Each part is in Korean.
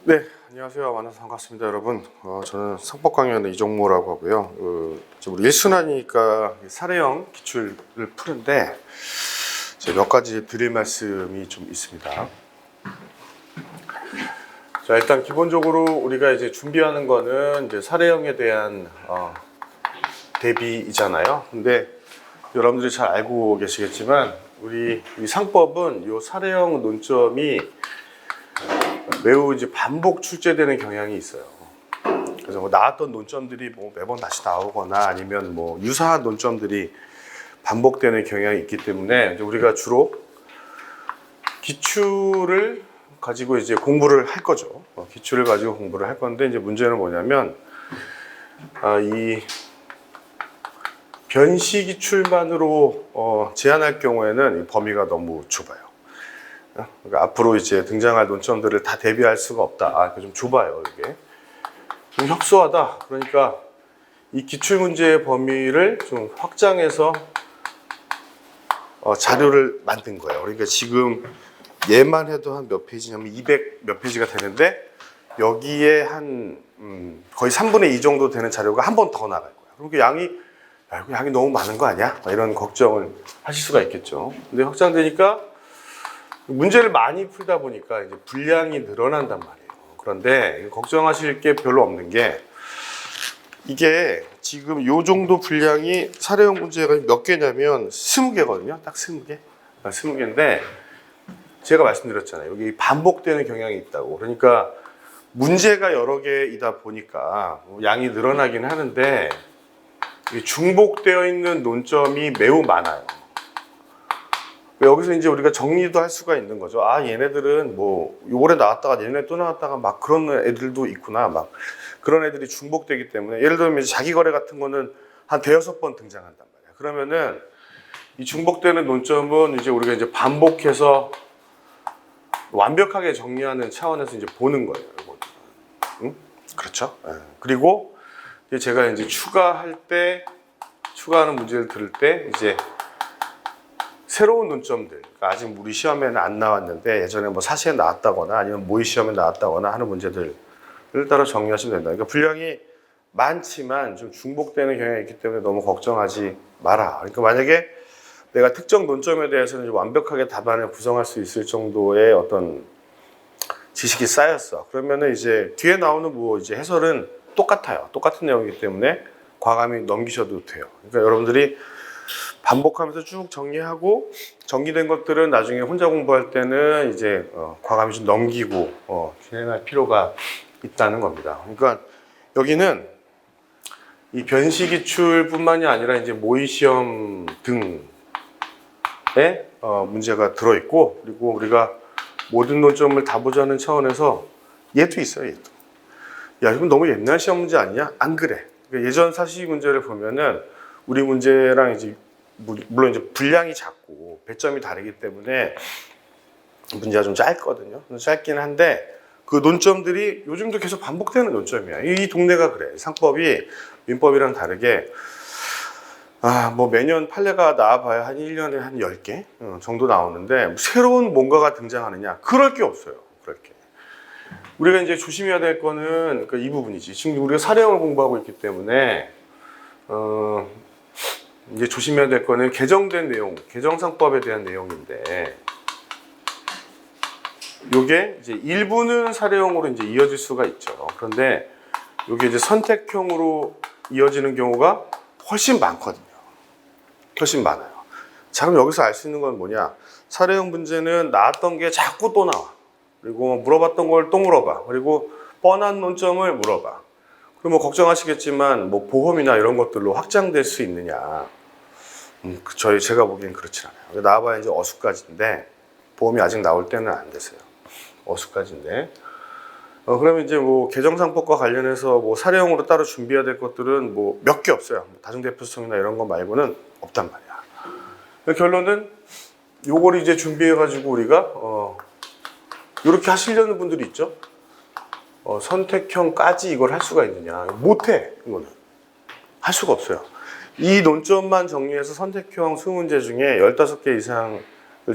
네, 안녕하세요. 만나서 반갑습니다, 여러분. 저는 상법 강의하는 이종모라고 하고요. 지금 우리 1순환이니까 사례형 기출을 푸는데 몇 가지 드릴 말씀이 좀 있습니다. 자, 일단 기본적으로 우리가 이제 준비하는 거는 이제 사례형에 대한 대비이잖아요. 근데 여러분들이 잘 알고 계시겠지만 우리 이 상법은 이 사례형 논점이 매우 이제 반복 출제되는 경향이 있어요. 그래서 뭐 나왔던 논점들이 뭐 매번 다시 나오거나 아니면 뭐 유사한 논점들이 반복되는 경향이 있기 때문에 이제 우리가 주로 기출을 가지고 이제 공부를 할 거죠. 기출을 가지고 공부를 할 건데 이제 문제는 뭐냐면 이 변시 기출만으로 제한할 경우에는 이 범위가 너무 좁아요. 그러니까 앞으로 이제 등장할 논점들을 다 대비할 수가 없다. 좀 좁아요, 이게. 좀 협소하다. 그러니까 이 기출 문제의 범위를 좀 확장해서 자료를 만든 거예요. 그러니까 지금 얘만 해도 한 몇 페이지냐면 200 몇 페이지가 되는데 여기에 한 거의 3분의 2 정도 되는 자료가 한 번 더 나갈 거예요. 그러니까 양이 너무 많은 거 아니야? 이런 걱정을 하실 수가 있겠죠. 근데 확장되니까 문제를 많이 풀다 보니까 이제 분량이 늘어난단 말이에요. 그런데 걱정하실 게 별로 없는 게 이게 지금 요 정도 분량이 사례형 문제가 몇 개냐면 20개거든요. 딱 20개. 20개인데 제가 말씀드렸잖아요. 여기 반복되는 경향이 있다고. 그러니까 문제가 여러 개이다 보니까 양이 늘어나긴 하는데 중복되어 있는 논점이 매우 많아요. 여기서 이제 우리가 정리도 할 수가 있는 거죠. 얘네들은 뭐 요번에 나왔다가 얘네 또 나왔다가 막 그런 애들도 있구나. 막 그런 애들이 중복되기 때문에 예를 들면 자기 거래 같은 거는 한 대여섯 번 등장한단 말이야. 그러면은 이 중복되는 논점은 이제 우리가 이제 반복해서 완벽하게 정리하는 차원에서 이제 보는 거예요. 응? 그렇죠? 그리고 제가 이제 추가하는 문제를 들을 때 이제 새로운 논점들, 그러니까 아직 우리 시험에는 안 나왔는데 예전에 뭐 사시에 나왔다거나 아니면 모의 시험에 나왔다거나 하는 문제들을 따라 정리하시면 된다. 그러니까 분량이 많지만 좀 중복되는 경향이 있기 때문에 너무 걱정하지 마라. 그러니까 만약에 내가 특정 논점에 대해서는 완벽하게 답안을 구성할 수 있을 정도의 어떤 지식이 쌓였어. 그러면은 이제 뒤에 나오는 뭐 이제 해설은 똑같아요. 똑같은 내용이기 때문에 과감히 넘기셔도 돼요. 그러니까 여러분들이 반복하면서 쭉 정리하고 정리된 것들은 나중에 혼자 공부할 때는 이제 과감히 좀 넘기고 진행할 필요가 있다는 겁니다. 그러니까 여기는 이 변시 기출뿐만이 아니라 이제 모의 시험 등의 문제가 들어 있고 그리고 우리가 모든 논점을 다 보자는 차원에서 얘도 있어요. 얘도. 야, 이건 너무 옛날 시험 문제 아니냐? 안 그래. 그러니까 예전 사시 문제를 보면은 우리 문제랑 이제 물론 이제 분량이 작고 배점이 다르기 때문에 문제가 좀 짧거든요. 짧긴 한데 그 논점들이 요즘도 계속 반복되는 논점이야. 이 동네가 그래. 상법이 민법이랑 다르게 뭐 매년 판례가 나와봐야 한 1년에 한 10개 정도 나오는데 새로운 뭔가가 등장하느냐? 그럴 게 없어요. 그럴 게. 우리가 이제 조심해야 될 거는 이 부분이지. 지금 우리가 사례형을 공부하고 있기 때문에 이제 조심해야 될 거는 개정된 내용, 개정상법에 대한 내용인데, 요게 이제 일부는 사례형으로 이제 이어질 수가 있죠. 그런데 요게 이제 선택형으로 이어지는 경우가 훨씬 많거든요. 훨씬 많아요. 자, 그럼 여기서 알 수 있는 건 뭐냐? 사례형 문제는 나왔던 게 자꾸 또 나와. 그리고 물어봤던 걸 또 물어봐. 그리고 뻔한 논점을 물어봐. 그럼 뭐 걱정하시겠지만 뭐 보험이나 이런 것들로 확장될 수 있느냐? 제가 보기엔 그렇진 않아요. 나와봐야 이제 어수까지인데 보험이 아직 나올 때는 안 됐어요. 어수까지인데. 그러면 이제 뭐 개정상법과 관련해서 뭐 사례형으로 따로 준비해야 될 것들은 뭐 몇 개 없어요. 다중대표성이나 이런 거 말고는 없단 말이야. 결론은 요걸 이제 준비해가지고 우리가 이렇게 하시려는 분들이 있죠. 선택형까지 이걸 할 수가 있느냐? 못해. 이거는 할 수가 없어요. 이 논점만 정리해서 선택형 20문제 중에 15개 이상을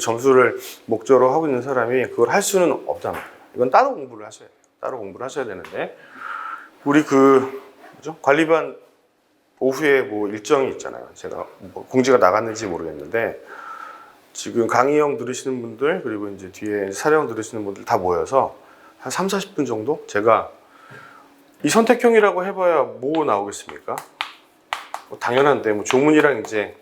점수를 목적으로 하고 있는 사람이 그걸 할 수는 없단 말이에요. 이건 따로 공부를 하셔야 돼요. 따로 공부를 하셔야 되는데 우리 그 뭐죠? 관리반 오후에 뭐 일정이 있잖아요. 제가 뭐 공지가 나갔는지 모르겠는데 지금 강의형 들으시는 분들 그리고 이제 뒤에 사령 들으시는 분들 다 모여서 한 3, 40분 정도 제가 이 선택형이라고 해봐야 뭐 나오겠습니까? 뭐 당연한데 뭐 조문이랑 이제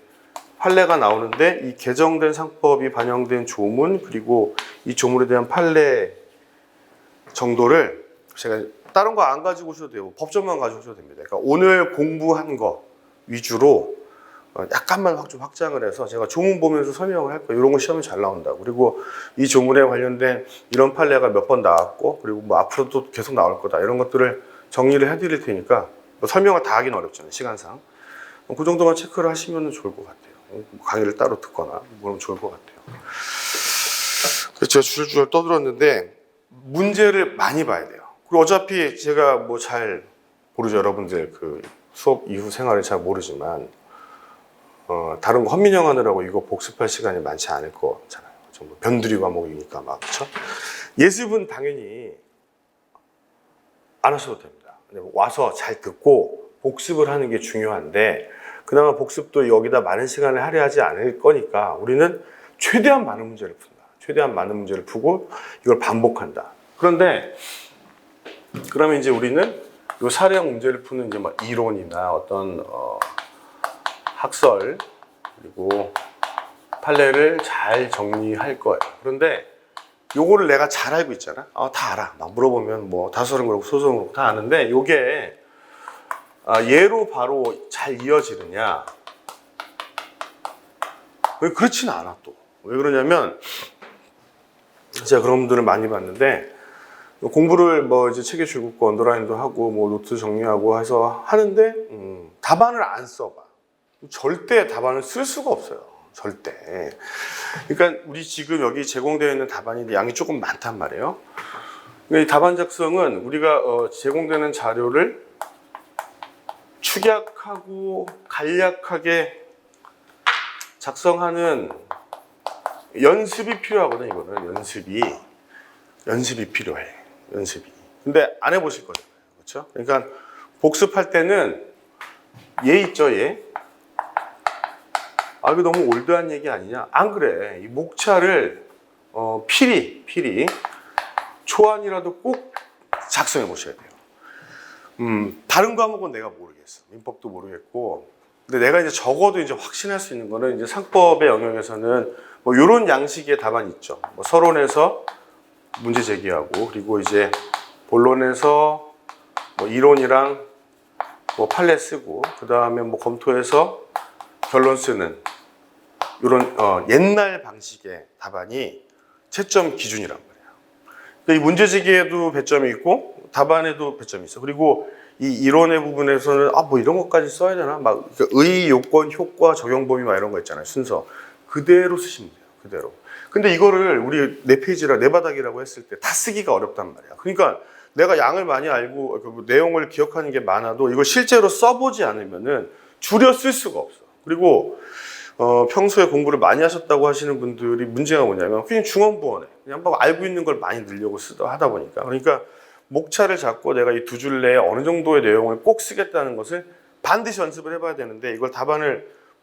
판례가 나오는데 이 개정된 상법이 반영된 조문 그리고 이 조문에 대한 판례 정도를 제가 다른 거 안 가지고 오셔도 되고 법전만 가지고 오셔도 됩니다. 그러니까 오늘 공부한 거 위주로 약간만 좀 확장을 해서 제가 조문 보면서 설명을 할 거예요. 이런 거 시험에 잘 나온다고. 그리고 이 조문에 관련된 이런 판례가 몇 번 나왔고 그리고 뭐 앞으로도 계속 나올 거다. 이런 것들을 정리를 해드릴 테니까 뭐 설명을 다 하긴 어렵잖아요. 시간상. 그 정도만 체크를 하시면 좋을 것 같아요. 강의를 따로 듣거나 그러면 좋을 것 같아요. 그래서 제가 줄줄 떠들었는데 문제를 많이 봐야 돼요. 그리고 어차피 제가 뭐 잘 모르죠. 여러분들 그 수업 이후 생활을 잘 모르지만 다른 거 헌민영 하느라고 이거 복습할 시간이 많지 않을 거잖아요. 전부 변두리 과목이니까 막 그렇죠. 예습은 당연히 안 하셔도 됩니다. 와서 잘 듣고 복습을 하는 게 중요한데 그나마 복습도 여기다 많은 시간을 할애하지 않을 거니까 우리는 최대한 많은 문제를 푼다. 최대한 많은 문제를 푸고 이걸 반복한다. 그런데 그러면 이제 우리는 이 사례형 문제를 푸는 이제 막 이론이나 어떤 학설 그리고 판례를 잘 정리할 거예요. 그런데 요거를 내가 잘 알고 있잖아. 다 알아. 막 물어보면 뭐 다소는 그렇고 소소는 그렇고 다 아는데 요게 예로 바로 잘 이어지느냐? 그렇지는 않아 또. 왜 그러냐면 제가 그런 분들을 많이 봤는데 공부를 뭐 이제 책에 줄긋고 언더라인도 하고 뭐 노트 정리하고 해서 하는데 답안을 안 써봐. 절대 답안을 쓸 수가 없어요. 절대. 그러니까 우리 지금 여기 제공되어 있는 답안이 양이 조금 많단 말이에요. 이 답안 작성은 우리가 제공되는 자료를 축약하고 간략하게 작성하는 연습이 필요하거든. 이거는 연습이 필요해. 연습이. 근데 안 해보실 거잖아요. 그렇죠? 그러니까 복습할 때는 얘 있죠, 얘. 이거 너무 올드한 얘기 아니냐? 안 그래. 이 목차를 필히 초안이라도 꼭 작성해 보셔야 돼요. 다른 과목은 내가 모르겠어. 민법도 모르겠고. 근데 내가 이제 적어도 이제 확신할 수 있는 거는 이제 상법의 영역에서는 뭐 이런 양식의 답안이 있죠. 뭐 서론에서 문제 제기하고 그리고 이제 본론에서 뭐 이론이랑 뭐 판례 쓰고 그 다음에 뭐 검토해서 결론 쓰는 이런 옛날 방식의 답안이 채점 기준이란 말이에요. 그러니까 이 문제 제기에도 배점이 있고 답안에도 배점이 있어. 그리고 이 이론의 부분에서는 뭐 이런 것까지 써야 되나? 막 의, 요건, 효과, 적용 범위 막 이런 거 있잖아요. 순서 그대로 쓰시면 돼요. 그대로. 근데 이거를 우리 네 페이지라 네 바닥이라고 했을 때 다 쓰기가 어렵단 말이야. 그러니까 내가 양을 많이 알고 그 내용을 기억하는 게 많아도 이걸 실제로 써보지 않으면은 줄여 쓸 수가 없어. 그리고 평소에 공부를 많이 하셨다고 하시는 분들이 문제가 뭐냐면 그냥 중언부언해. 그냥 막 알고 있는 걸 많이 늘려고 하다 보니까. 그러니까 목차를 잡고 내가 이 두 줄 내에 어느 정도의 내용을 꼭 쓰겠다는 것을 반드시 연습을 해봐야 되는데 이걸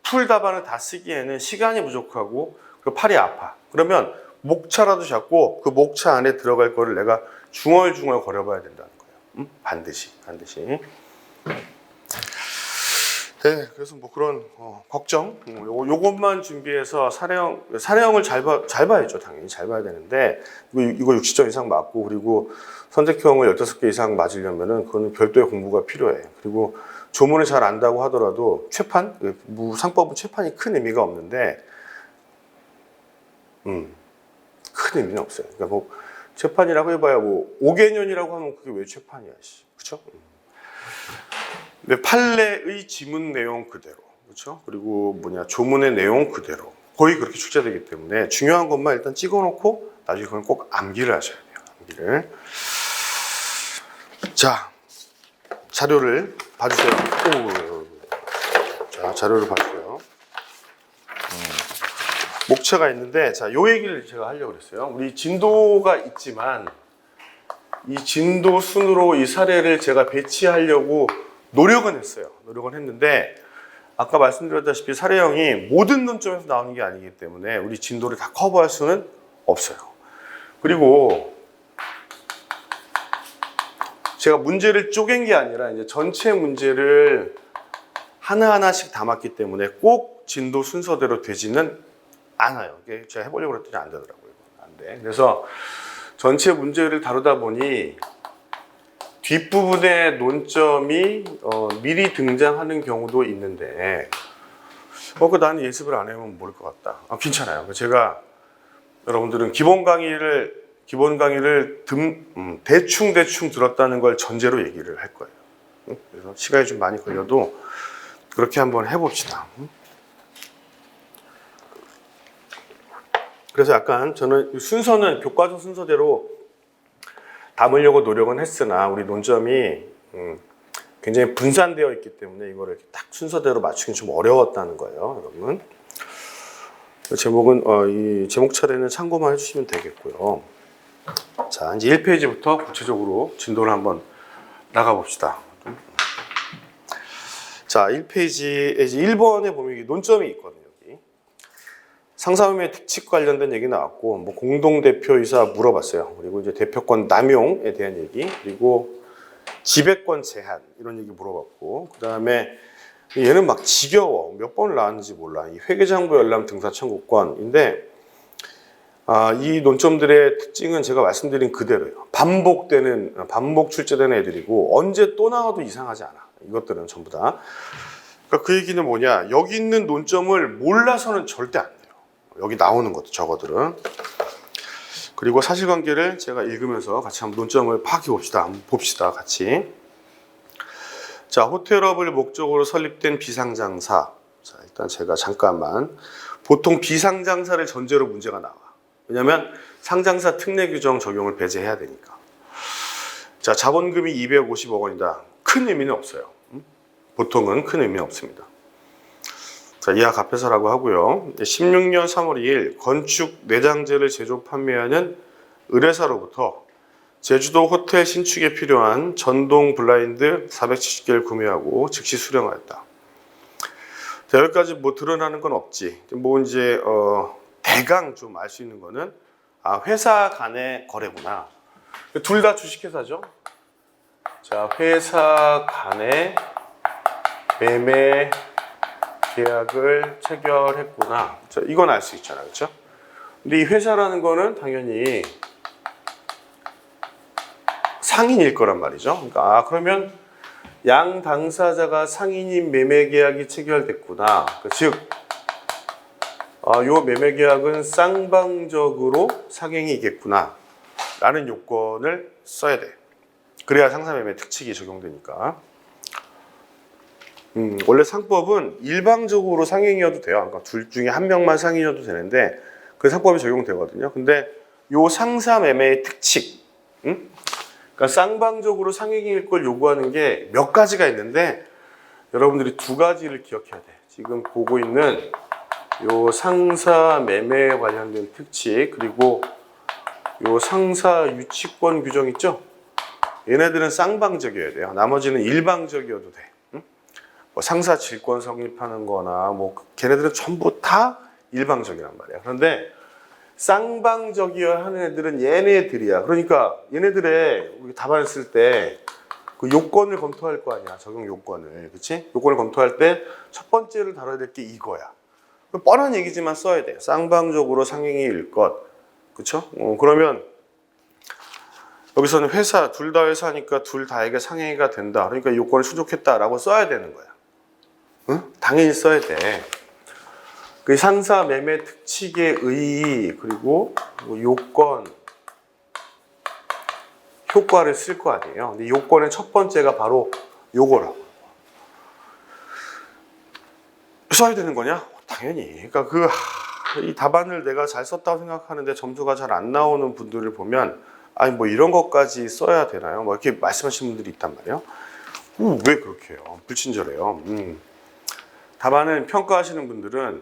풀 답안을 다 쓰기에는 시간이 부족하고 그 팔이 아파. 그러면 목차라도 잡고 그 목차 안에 들어갈 거를 내가 중얼중얼 거려봐야 된다는 거예요. 반드시. 네, 그래서 뭐 그런 걱정, 요것만 준비해서 사례형을 잘 봐야죠. 당연히 잘 봐야 되는데 이거 60점 이상 맞고 그리고 선택형을 15개 이상 맞으려면은 그거는 별도의 공부가 필요해. 그리고 조문을 잘 안다고 하더라도 최판, 상법은 최판이 큰 의미가 없는데 큰 의미는 없어요. 그러니까 뭐 최판이라고 해봐야 뭐 5개년이라고 하면 그게 왜 최판이야, 그렇죠? 근데 판례의 지문 내용 그대로, 그렇죠? 그리고 조문의 내용 그대로 거의 그렇게 출제되기 때문에 중요한 것만 일단 찍어놓고 나중에 그건 꼭 암기를 하셔야 돼요. 암기를. 자, 자료를 봐주세요. 자, 자료를 봐주세요. 목차가 있는데, 자, 요 얘기를 제가 하려고 그랬어요. 우리 진도가 있지만 이 진도 순으로 이 사례를 제가 배치하려고 노력은 했어요. 노력은 했는데 아까 말씀드렸다시피 사례형이 모든 논점에서 나오는 게 아니기 때문에 우리 진도를 다 커버할 수는 없어요. 그리고 제가 문제를 쪼갠 게 아니라 이제 전체 문제를 하나하나씩 담았기 때문에 꼭 진도 순서대로 되지는 않아요. 이게 제가 해보려고 했더니 안 되더라고요. 안 돼. 그래서 전체 문제를 다루다 보니 뒷부분에 논점이 미리 등장하는 경우도 있는데 나는 예습을 안 해보면 모를 것 같다. 괜찮아요. 제가 여러분들은 기본 강의를 대충 들었다는 걸 전제로 얘기를 할 거예요. 그래서 시간이 좀 많이 걸려도 그렇게 한번 해봅시다. 그래서 약간 저는 순서는 교과서 순서대로 담으려고 노력은 했으나 우리 논점이 굉장히 분산되어 있기 때문에 이거를 이렇게 딱 순서대로 맞추기 좀 어려웠다는 거예요, 여러분. 제목은 이 제목 차례는 참고만 해주시면 되겠고요. 자, 이제 1페이지부터 구체적으로 진도를 한번 나가봅시다. 자, 1페이지에 이제 1번에 보면 여기 논점이 있거든요. 여기. 상사의미의 특칙 관련된 얘기 나왔고, 뭐 공동대표이사 물어봤어요. 그리고 이제 대표권 남용에 대한 얘기, 그리고 지배권 제한 이런 얘기 물어봤고, 그 다음에 얘는 막 지겨워. 몇 번을 나왔는지 몰라. 이 회계장부 열람 등사 청구권인데, 이 논점들의 특징은 제가 말씀드린 그대로예요. 반복 출제되는 애들이고, 언제 또 나와도 이상하지 않아. 이것들은 전부 다. 그러니까 그 얘기는 뭐냐. 여기 있는 논점을 몰라서는 절대 안 돼요. 여기 나오는 것도 저거들은. 그리고 사실관계를 제가 읽으면서 같이 한번 논점을 파악해 봅시다. 한번 봅시다. 같이. 자, 호텔업을 목적으로 설립된 비상장사. 자, 일단 제가 잠깐만. 보통 비상장사를 전제로 문제가 나와. 왜냐면 상장사 특례 규정 적용을 배제해야 되니까. 자, 자본금이 250억 원이다. 큰 의미는 없어요. 보통은 큰 의미는 없습니다. 자, 이하 갑해서라고 하고요. 16년 3월 2일 건축 내장재를 제조 판매하는 의뢰사로부터 제주도 호텔 신축에 필요한 전동 블라인드 470개를 구매하고 즉시 수령하였다. 자, 여기까지 뭐 드러나는 건 없지. 뭐 이제 대강 좀 알 수 있는 거는 회사 간의 거래구나. 둘 다 주식회사죠. 자, 회사 간의 매매 계약을 체결했구나. 자, 이건 알 수 있잖아요, 그렇죠? 근데 이 회사라는 거는 당연히 상인일 거란 말이죠. 그러니까 그러면 양 당사자가 상인인 매매 계약이 체결됐구나. 즉, 요 매매 계약은 쌍방적으로 상행이겠구나 라는 요건을 써야 돼. 그래야 상사매매 특칙이 적용되니까. 원래 상법은 일방적으로 상행이어도 돼요. 그러니까 둘 중에 한 명만 상인이어도 되는데 그 상법이 적용되거든요. 근데 요 상사매매의 특칙, 그러니까 쌍방적으로 상행일 걸 요구하는 게 몇 가지가 있는데 여러분들이 두 가지를 기억해야 돼. 지금 보고 있는 요 상사매매에 관련된 특칙, 그리고 요 상사 유치권 규정 있죠? 얘네들은 쌍방적이어야 돼요. 나머지는 일방적이어도 돼. 뭐 상사 질권 성립하는 거나 뭐 걔네들은 전부 다 일방적이란 말이야. 그런데 쌍방적이어야 하는 애들은 얘네들이야. 그러니까 얘네들의 우리 답안을 쓸 때 그 요건을 검토할 거 아니야. 적용 요건을. 그렇지? 요건을 검토할 때 첫 번째를 다뤄야 될 게 이거야. 뻔한 얘기지만 써야 돼. 쌍방적으로 상행일 것. 그렇죠? 그러면 여기서는 회사, 둘 다 회사니까 둘 다에게 상행위가 된다. 그러니까 요건을 충족했다라고 써야 되는 거야. 응? 당연히 써야 돼. 그 상사 매매 특칙의 의의, 그리고 뭐 요건, 효과를 쓸 거 아니에요. 근데 요건의 첫 번째가 바로 요거라고. 써야 되는 거냐? 당연히. 그러니까 이 답안을 내가 잘 썼다고 생각하는데 점수가 잘 안 나오는 분들을 보면 아니 뭐 이런 것까지 써야 되나요? 뭐 이렇게 말씀하시는 분들이 있단 말이에요. 왜 그렇게 해요? 불친절해요. 답안을 평가하시는 분들은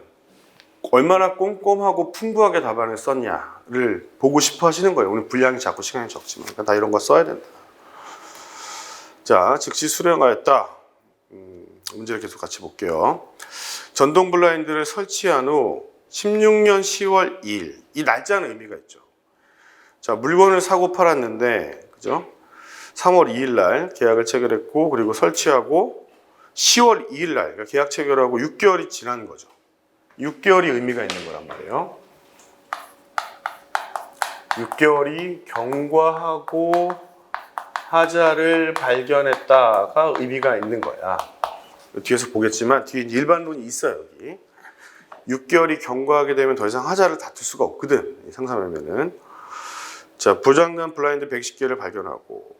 얼마나 꼼꼼하고 풍부하게 답안을 썼냐를 보고 싶어 하시는 거예요. 오늘 분량이 작고 시간이 적지만. 그러니까 다 이런 거 써야 된다. 자, 즉시 수령하였다. 문제를 계속 같이 볼게요. 전동 블라인드를 설치한 후 16년 10월 2일. 이 날짜는 의미가 있죠. 자, 물건을 사고 팔았는데, 그죠? 3월 2일 날 계약을 체결했고, 그리고 설치하고 10월 2일 날, 그러니까 계약 체결하고 6개월이 지난 거죠. 6개월이 의미가 있는 거란 말이에요. 6개월이 경과하고 하자를 발견했다가 의미가 있는 거야. 뒤에서 보겠지만 뒤에 일반론이 있어요. 여기 6개월이 경과하게 되면 더 이상 하자를 다툴 수가 없거든. 상상하면은. 자, 부장난 블라인드 110개를 발견하고,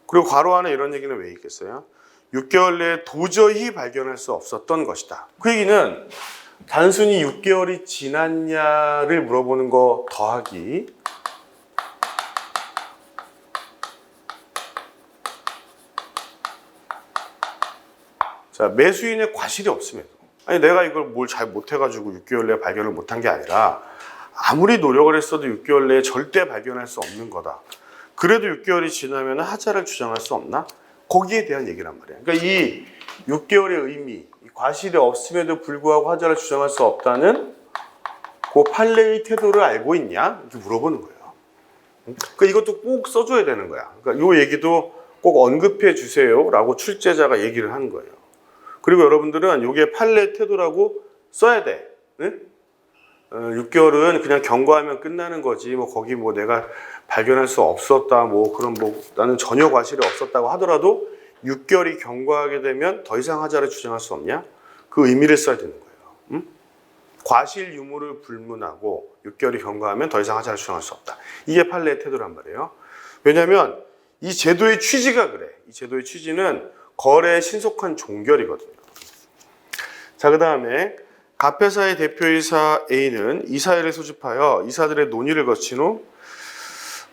그리고 괄호 안에 이런 얘기는 왜 있겠어요? 6개월 내에 도저히 발견할 수 없었던 것이다. 그 얘기는 단순히 6개월이 지났냐를 물어보는 거 더하기 자, 매수인의 과실이 없음에도, 아니 내가 이걸 뭘 잘 못해가지고 6개월 내에 발견을 못한 게 아니라 아무리 노력을 했어도 6개월 내에 절대 발견할 수 없는 거다. 그래도 6개월이 지나면 하자를 주장할 수 없나? 거기에 대한 얘기란 말이야. 그러니까 이 6개월의 의미, 과실이 없음에도 불구하고 하자를 주장할 수 없다는 그 판례의 태도를 알고 있냐? 이렇게 물어보는 거예요. 그러니까 이것도 꼭 써줘야 되는 거야. 그러니까 이 얘기도 꼭 언급해 주세요 라고 출제자가 얘기를 하는 거예요. 그리고 여러분들은 이게 판례 태도라고 써야 돼. 응? 6개월은 그냥 경과하면 끝나는 거지. 뭐 거기 뭐 내가 발견할 수 없었다. 뭐 그런 뭐 나는 전혀 과실이 없었다고 하더라도 6개월이 경과하게 되면 더 이상 하자를 주장할 수 없냐? 그 의미를 써야 되는 거예요. 응? 과실 유무를 불문하고 6개월이 경과하면 더 이상 하자를 주장할 수 없다. 이게 판례의 태도란 말이에요. 왜냐하면 이 제도의 취지가 그래. 이 제도의 취지는 거래의 신속한 종결이거든요. 자, 그 다음에 갑회사의 대표이사 A는 이사회를 소집하여 이사들의 논의를 거친 후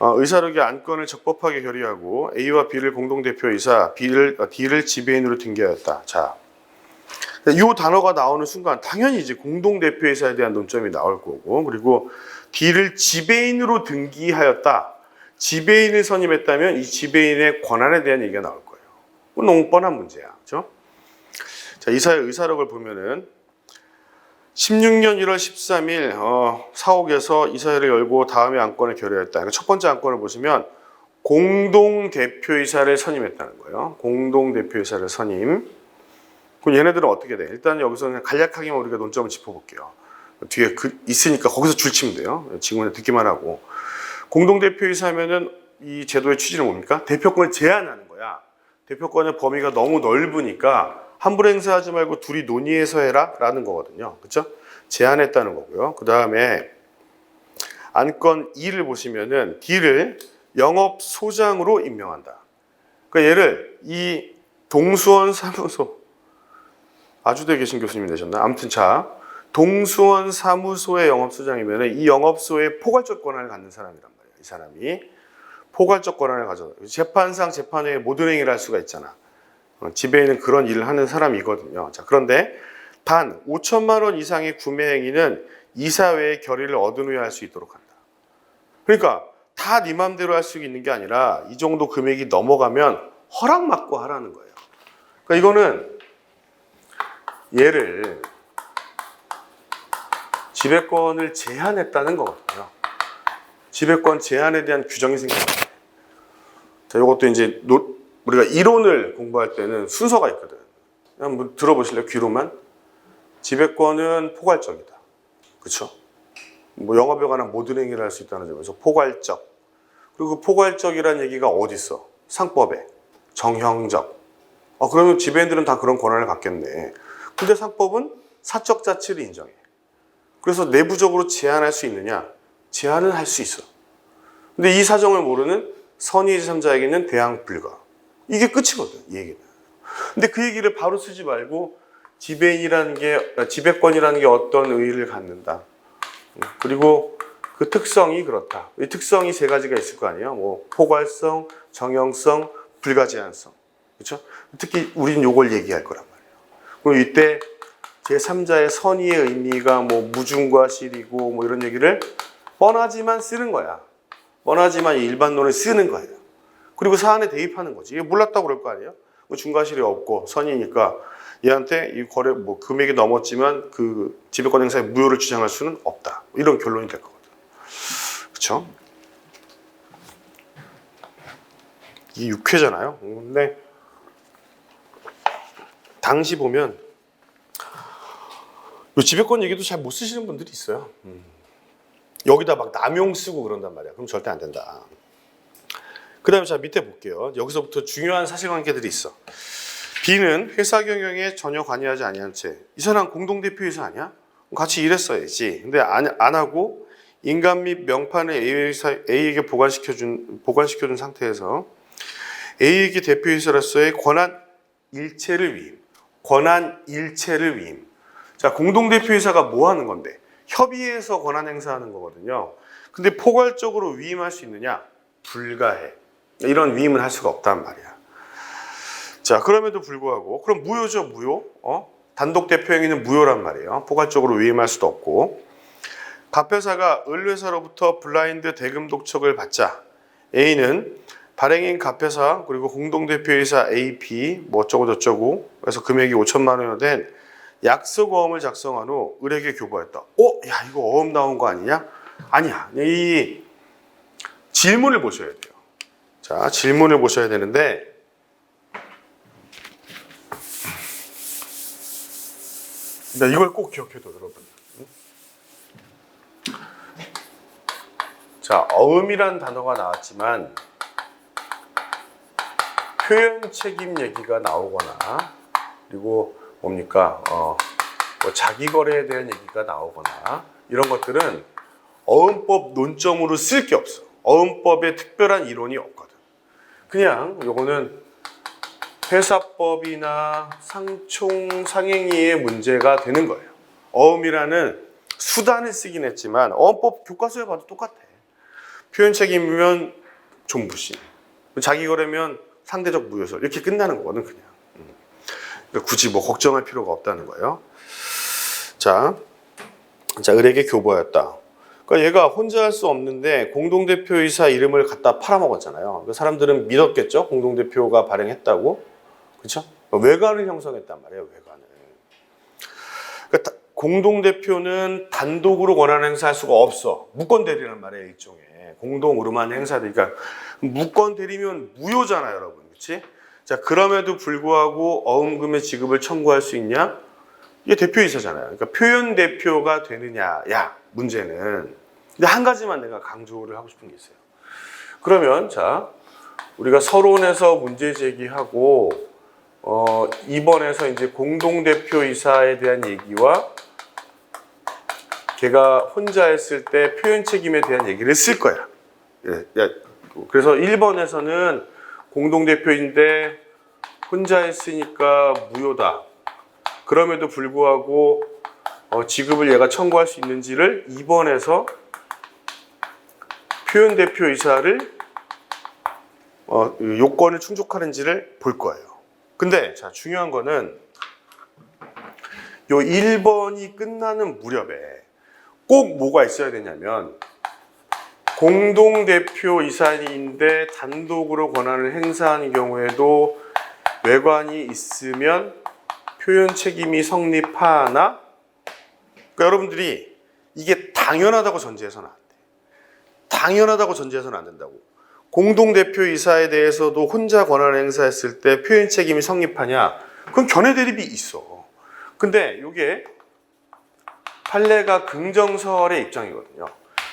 의사록의 안건을 적법하게 결의하고 A와 B를 공동대표이사, D를 지배인으로 등기하였다. 자, 이 단어가 나오는 순간 당연히 이제 공동대표이사에 대한 논점이 나올 거고, 그리고 D를 지배인으로 등기하였다. 지배인을 선임했다면 이 지배인의 권한에 대한 얘기가 나올 거예요. 너무 뻔한 문제야. 그렇죠? 자, 이사의 의사록을 보면은 16년 1월 13일 사옥에서 이사회를 열고 다음에 안건을 결의했다. 그러니까 첫 번째 안건을 보시면 공동대표이사를 선임했다는 거예요. 공동대표이사를 선임. 그럼 얘네들은 어떻게 돼? 일단 여기서 그냥 간략하게만 우리가 논점을 짚어볼게요. 뒤에 있으니까 거기서 줄치면 돼요. 지금은 듣기만 하고. 공동대표이사면은 이 제도의 취지는 뭡니까? 대표권을 제한하는 거야. 대표권의 범위가 너무 넓으니까 함부로 행사하지 말고 둘이 논의해서 해라 라는 거거든요. 그렇죠? 제한했다는 거고요. 그 다음에 안건 2를 보시면은 D를 영업소장으로 임명한다. 그러니까 얘를 이 동수원 사무소, 아주대 계신 교수님이 되셨나? 아무튼 자, 동수원 사무소의 영업소장이면은 이 영업소의 포괄적 권한을 갖는 사람이란 말이에요. 이 사람이 포괄적 권한을 가져. 재판상 재판에 모든 행위를 할 수가 있잖아. 지배인은 그런 일을 하는 사람이거든요. 자, 그런데 단 5천만 원 이상의 구매 행위는 이사회의 결의를 얻은 후에 할 수 있도록 한다. 그러니까 다 네 맘대로 할 수 있는 게 아니라 이 정도 금액이 넘어가면 허락받고 하라는 거예요. 그러니까 이거는 얘를 지배권을 제한했다는 거거든요. 지배권 제한에 대한 규정이 생깁니다. 자, 이것도 이제 우리가 이론을 공부할 때는 순서가 있거든. 한번 들어보실래요? 귀로만. 지배권은 포괄적이다. 그렇죠? 뭐 영업에 관한 모든 행위를 할 수 있다는 점에서 포괄적. 그리고 포괄적이라는 얘기가 어디 있어? 상법에. 정형적. 그러면 지배인들은 다 그런 권한을 갖겠네. 근데 상법은 사적 자치를 인정해. 그래서 내부적으로 제한할 수 있느냐? 제한은 할 수 있어. 근데 이 사정을 모르는 선의 제3자에게는 대항 불가. 이게 끝이거든, 이 얘기는. 근데 그 얘기를 바로 쓰지 말고 지배권이라는 게 어떤 의의를 갖는다. 그리고 그 특성이 그렇다. 이 특성이 세 가지가 있을 거 아니에요. 뭐 포괄성, 정형성, 불가제한성. 그렇죠? 특히 우리는 이걸 얘기할 거란 말이에요. 그럼 이때 제3자의 선의의 의미가 뭐 무중과 실이고 뭐 이런 얘기를 뻔하지만 쓰는 거야. 뻔하지만 일반론을 쓰는 거예요. 그리고 사안에 대입하는 거지. 이게 몰랐다고 그럴 거 아니에요? 뭐 중과실이 없고 선이니까 얘한테 이 거래 뭐 금액이 넘었지만 그 지배권 행사의 무효를 주장할 수는 없다. 이런 결론이 될 거거든. 그렇죠? 이게 6회잖아요. 근데 당시 보면 이 지배권 얘기도 잘 못 쓰시는 분들이 있어요. 여기다 막 남용 쓰고 그런단 말이야. 그럼 절대 안 된다. 그 다음에 자 밑에 볼게요. 여기서부터 중요한 사실관계들이 있어. B는 회사 경영에 전혀 관여하지 아니한 채 이 사람 공동대표이사 아니야? 같이 일했어야지. 근데 안 하고 인감 및 명판을 A에게 보관시켜준 상태에서 A에게 대표이사로서의 권한 일체를 위임. 권한 일체를 위임. 자, 공동대표이사가 뭐 하는 건데? 협의해서 권한 행사하는 거거든요. 근데 포괄적으로 위임할 수 있느냐? 불가해. 이런 위임을 할 수가 없단 말이야. 자, 그럼에도 불구하고 그럼 무효죠, 무효. 단독 대표 행위는 무효란 말이에요. 포괄적으로 위임할 수도 없고. 갑회사가 을회사로부터 블라인드 대금 독촉을 받자 A는 발행인 갑회사 그리고 공동대표이사 AP 뭐 어쩌고 저쩌고 그래서 금액이 5천만 원이 된 약속어음을 작성한 후 을에게 교부했다. 야 이거 어음 나온 거 아니냐? 아니야. 이 질문을 보셔야 돼요. 자, 질문을 보셔야 되는데 이걸 꼭 기억해둬 여러분. 자, 어음이란 단어가 나왔지만 표현 책임 얘기가 나오거나 그리고 뭡니까? 뭐 자기 거래에 대한 얘기가 나오거나 이런 것들은 어음법 논점으로 쓸 게 없어. 어음법에 특별한 이론이 없거든. 그냥 요거는 회사법이나 상총 상행위의 문제가 되는 거예요. 어음이라는 수단을 쓰긴 했지만 어음법 교과서에 봐도 똑같아. 표현 책임이면 존부심, 자기 거래면 상대적 무효설 이렇게 끝나는 거거든 그냥. 그러니까 굳이 뭐 걱정할 필요가 없다는 거예요. 자, 을에게 교부하였다. 그러니까 얘가 혼자 할 수 없는데 공동대표이사 이름을 갖다 팔아먹었잖아요. 그 사람들은 믿었겠죠? 공동대표가 발행했다고. 그렇죠? 외관을 형성했단 말이에요. 외관을. 그러니까 공동대표는 단독으로 권한 행사할 수가 없어. 무권 대리란 말이에요. 일종의. 공동으로만 행사되니까 무권 대리면 무효잖아요. 여러분. 그렇지? 자, 그럼에도 불구하고 어음금의 지급을 청구할 수 있냐? 이게 대표이사잖아요. 그러니까 표현 대표가 되느냐? 야, 문제는. 근데 한 가지만 내가 강조를 하고 싶은 게 있어요. 그러면 자, 우리가 서론에서 문제 제기하고 2번에서 이제 공동대표이사에 대한 얘기와 걔가 혼자 했을 때 표현 책임에 대한 얘기를 쓸 거야. 그래서 1번에서는 공동대표인데 혼자 했으니까 무효다. 그럼에도 불구하고 지급을 얘가 청구할 수 있는지를 2번에서 표현 대표이사를 요건을 충족하는지를 볼 거예요. 근데 자, 중요한 거는 요 1번이 끝나는 무렵에 꼭 뭐가 있어야 되냐면 공동대표이사인데 단독으로 권한을 행사하는 경우에도 외관이 있으면 표현 책임이 성립하나? 그러니까 여러분들이 이게 당연하다고 전제해서는 안 돼. 당연하다고 전제해서는 안 된다고. 공동대표이사에 대해서도 혼자 권한을 행사했을 때 표현 책임이 성립하냐? 그건 견해 대립이 있어. 근데 이게 판례가 긍정설의 입장이거든요.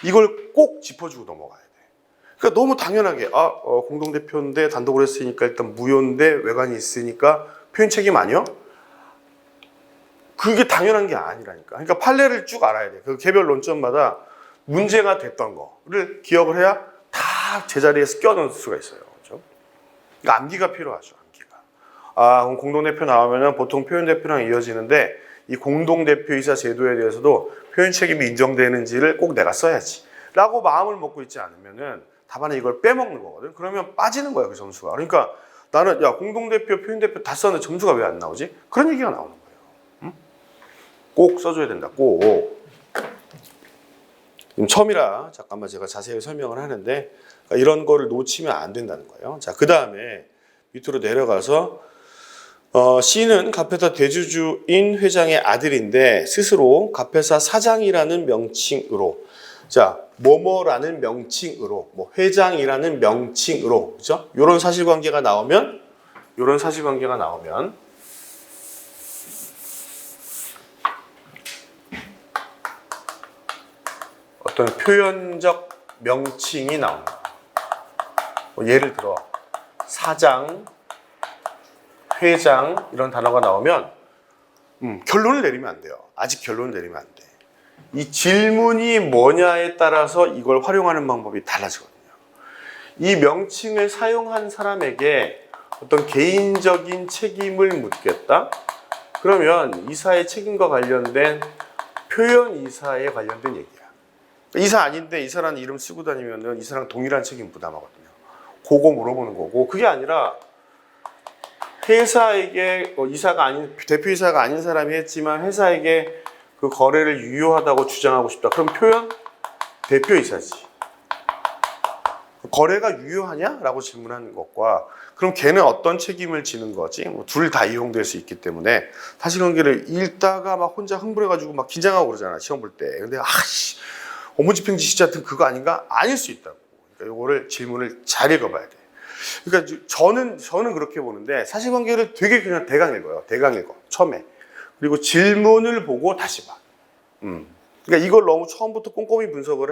이걸 꼭 짚어주고 넘어가야 돼. 그러니까 너무 당연하게 공동대표인데 단독으로 했으니까 일단 무효인데 외관이 있으니까 표현 책임 아니야? 그게 당연한 게 아니라니까. 그러니까 판례를 쭉 알아야 돼. 그 개별 논점마다 문제가 됐던 거를 기억을 해야 다 제자리에서 껴넣을 수가 있어요. 그렇죠? 그러니까 암기가 필요하죠. 암기가. 그럼 공동대표 나오면은 보통 표현대표랑 이어지는데 이 공동대표이사 제도에 대해서도 표현 책임이 인정되는지를 꼭 내가 써야지. 라고 마음을 먹고 있지 않으면은 답안에 이걸 빼먹는 거거든. 그러면 빠지는 거야, 그 점수가. 그러니까 나는 공동대표, 표현대표 다 썼는데 점수가 왜 안 나오지? 그런 얘기가 나오는 거예요. 응? 꼭 써줘야 된다. 꼭. 처음이라 잠깐만 제가 자세히 설명을 하는데 그러니까 이런 거를 놓치면 안 된다는 거예요. 자, 그 다음에 밑으로 내려가서 C는 갑회사 대주주인 회장의 아들인데 스스로 갑회사 사장이라는 명칭으로 자 뭐뭐라는 명칭으로 뭐 회장이라는 명칭으로 그죠? 이런 사실관계가 나오면 어떤 표현적 명칭이 나온다. 뭐 예를 들어 사장, 회장 이런 단어가 나오면 결론을 내리면 안 돼요. 아직 결론을 내리면 안 돼. 이 질문이 뭐냐에 따라서 이걸 활용하는 방법이 달라지거든요. 이 명칭을 사용한 사람에게 어떤 개인적인 책임을 묻겠다? 그러면 이사의 책임과 관련된 표현 이사에 관련된 얘기야. 이사 아닌데 이사라는 이름 쓰고 다니면은 이사랑 동일한 책임 부담하거든요. 그거 물어보는 거고 그게 아니라 회사에게 이사가 아닌 대표이사가 아닌 사람이 했지만 회사에게 그 거래를 유효하다고 주장하고 싶다. 그럼 표현 대표이사지. 거래가 유효하냐? 라고 질문하는 것과 그럼 걔는 어떤 책임을 지는 거지? 뭐 둘 다 이용될 수 있기 때문에 사실관계를 읽다가 막 혼자 흥분해가지고 막 긴장하고 그러잖아. 시험 볼 때. 근데 아씨 업무집행지시자 같은 그거 아닌가? 아닐 수 있다고. 그러니까 이거를 질문을 잘 읽어봐야 돼. 그러니까 저는 그렇게 보는데 사실관계를 되게 그냥 대강 읽어요. 대강 읽어. 처음에. 그리고 질문을 보고 다시 봐. 그러니까 이걸 너무 처음부터 꼼꼼히 분석을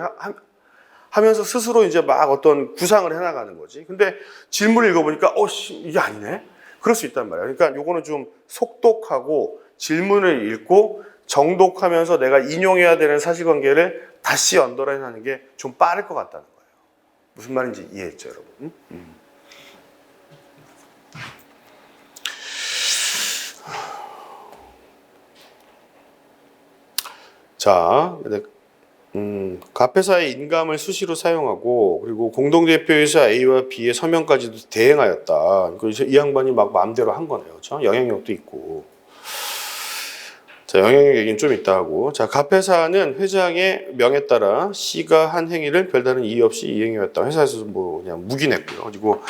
하면서 스스로 이제 막 어떤 구상을 해나가는 거지. 근데 질문을 읽어보니까 이게 아니네. 그럴 수 있단 말이야. 그러니까 요거는 좀 속독하고 질문을 읽고 정독하면서 내가 인용해야 되는 사실관계를 다시 언더라인하는 게 좀 빠를 것 같다는 거예요. 무슨 말인지 이해했죠, 여러분? 자, 갑회사의 인감을 수시로 사용하고 그리고 공동대표이사 A와 B의 서명까지도 대행하였다. 이 양반이 막 마음대로 한 거네요. 그렇죠? 영향력도 있고. 자, 영향력 얘기는 좀 이따 하고. 자, 갑회사는 회장의 명에 따라 C가 한 행위를 별다른 이의 없이 이행해왔다. 회사에서 뭐 그냥 묵인했고요. 그리고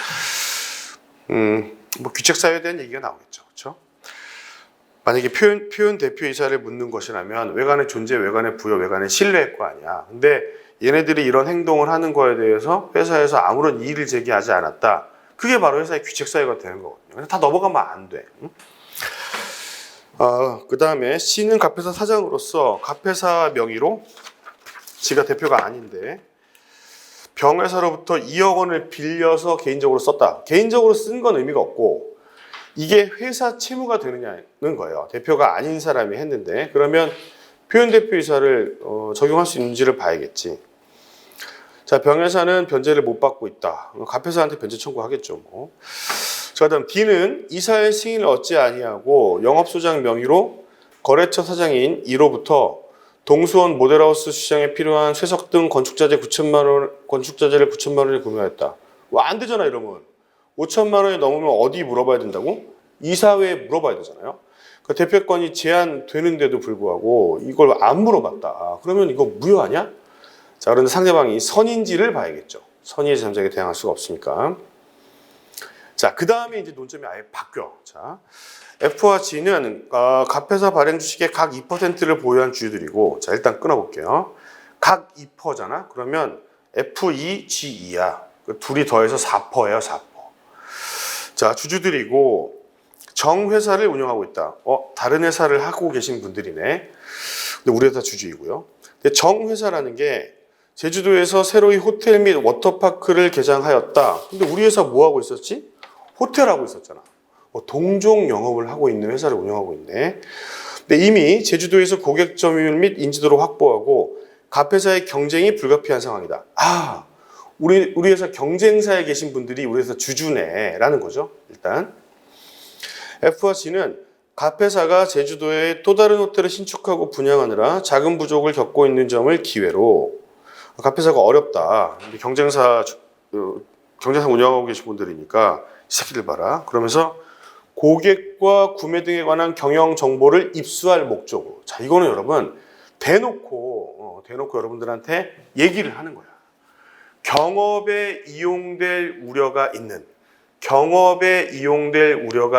뭐 귀책 사유에 대한 얘기가 나오겠죠. 그렇죠? 만약에 표현 대표이사를 묻는 것이라면 외관의 존재, 외관의 부여, 외관의 신뢰일 거 아니야. 근데 얘네들이 이런 행동을 하는 거에 대해서 회사에서 아무런 이의를 제기하지 않았다. 그게 바로 회사의 귀책 사유가 되는 거거든요. 다 넘어가면 안 돼. 그 다음에 C는 갑회사 사장으로서 갑회사 명의로 지가 대표가 아닌데 병회사로부터 2억 원을 빌려서 개인적으로 썼다. 개인적으로 쓴 건 의미가 없고 이게 회사 채무가 되느냐는 거예요. 대표가 아닌 사람이 했는데 그러면 표현 대표이사를 적용할 수 있는지를 봐야겠지. 자, 병회사는 변제를 못 받고 있다. 갑회사한테 변제 청구하겠죠. 뭐. 자, 그다음 D는 이사의 승인을 얻지 아니하고 영업소장 명의로 거래처 사장인 E로부터 동수원 모델하우스 시장에 필요한 쇠석 등 건축자재를 9천만 원에 구매했다. 안 되잖아 이러면. 5천만 원이 넘으면 어디 물어봐야 된다고? 이사회에 물어봐야 되잖아요. 그 대표권이 제한되는데도 불구하고 이걸 안 물어봤다. 그러면 이거 무효하냐? 자, 그런데 상대방이 선인지를 봐야겠죠. 선의의 잠적에 대항할 수가 없으니까. 자, 그 다음에 이제 논점이 아예 바뀌어. 자, F와 G는 갑회사 발행 주식의 각 2%를 보유한 주주들이고, 자, 일단 끊어볼게요. 각 2%잖아? 그러면 F2, G2야. 둘이 더해서 4%예요, 4%. 자, 주주들이고, 정회사를 운영하고 있다. 다른 회사를 하고 계신 분들이네. 근데 우리 회사 주주이고요. 근데 정회사라는 게 제주도에서 새로이 호텔 및 워터파크를 개장하였다. 근데 우리 회사 뭐 하고 있었지? 호텔하고 있었잖아. 동종 영업을 하고 있는 회사를 운영하고 있네. 근데 이미 제주도에서 고객 점유율 및 인지도를 확보하고 갑회사의 경쟁이 불가피한 상황이다. 우리 회사 경쟁사에 계신 분들이 우리 회사 주주네라는 거죠. 일단 F와 G는 갑회사가 제주도에 또 다른 호텔을 신축하고 분양하느라 자금 부족을 겪고 있는 점을 기회로 갑회사가 어렵다. 경쟁사 운영하고 계신 분들이니까 이 새끼들 봐라. 그러면서 고객과 구매 등에 관한 경영 정보를 입수할 목적으로. 자, 이거는 여러분 대놓고 여러분들한테 얘기를 하는 거야. 경업에 이용될 우려가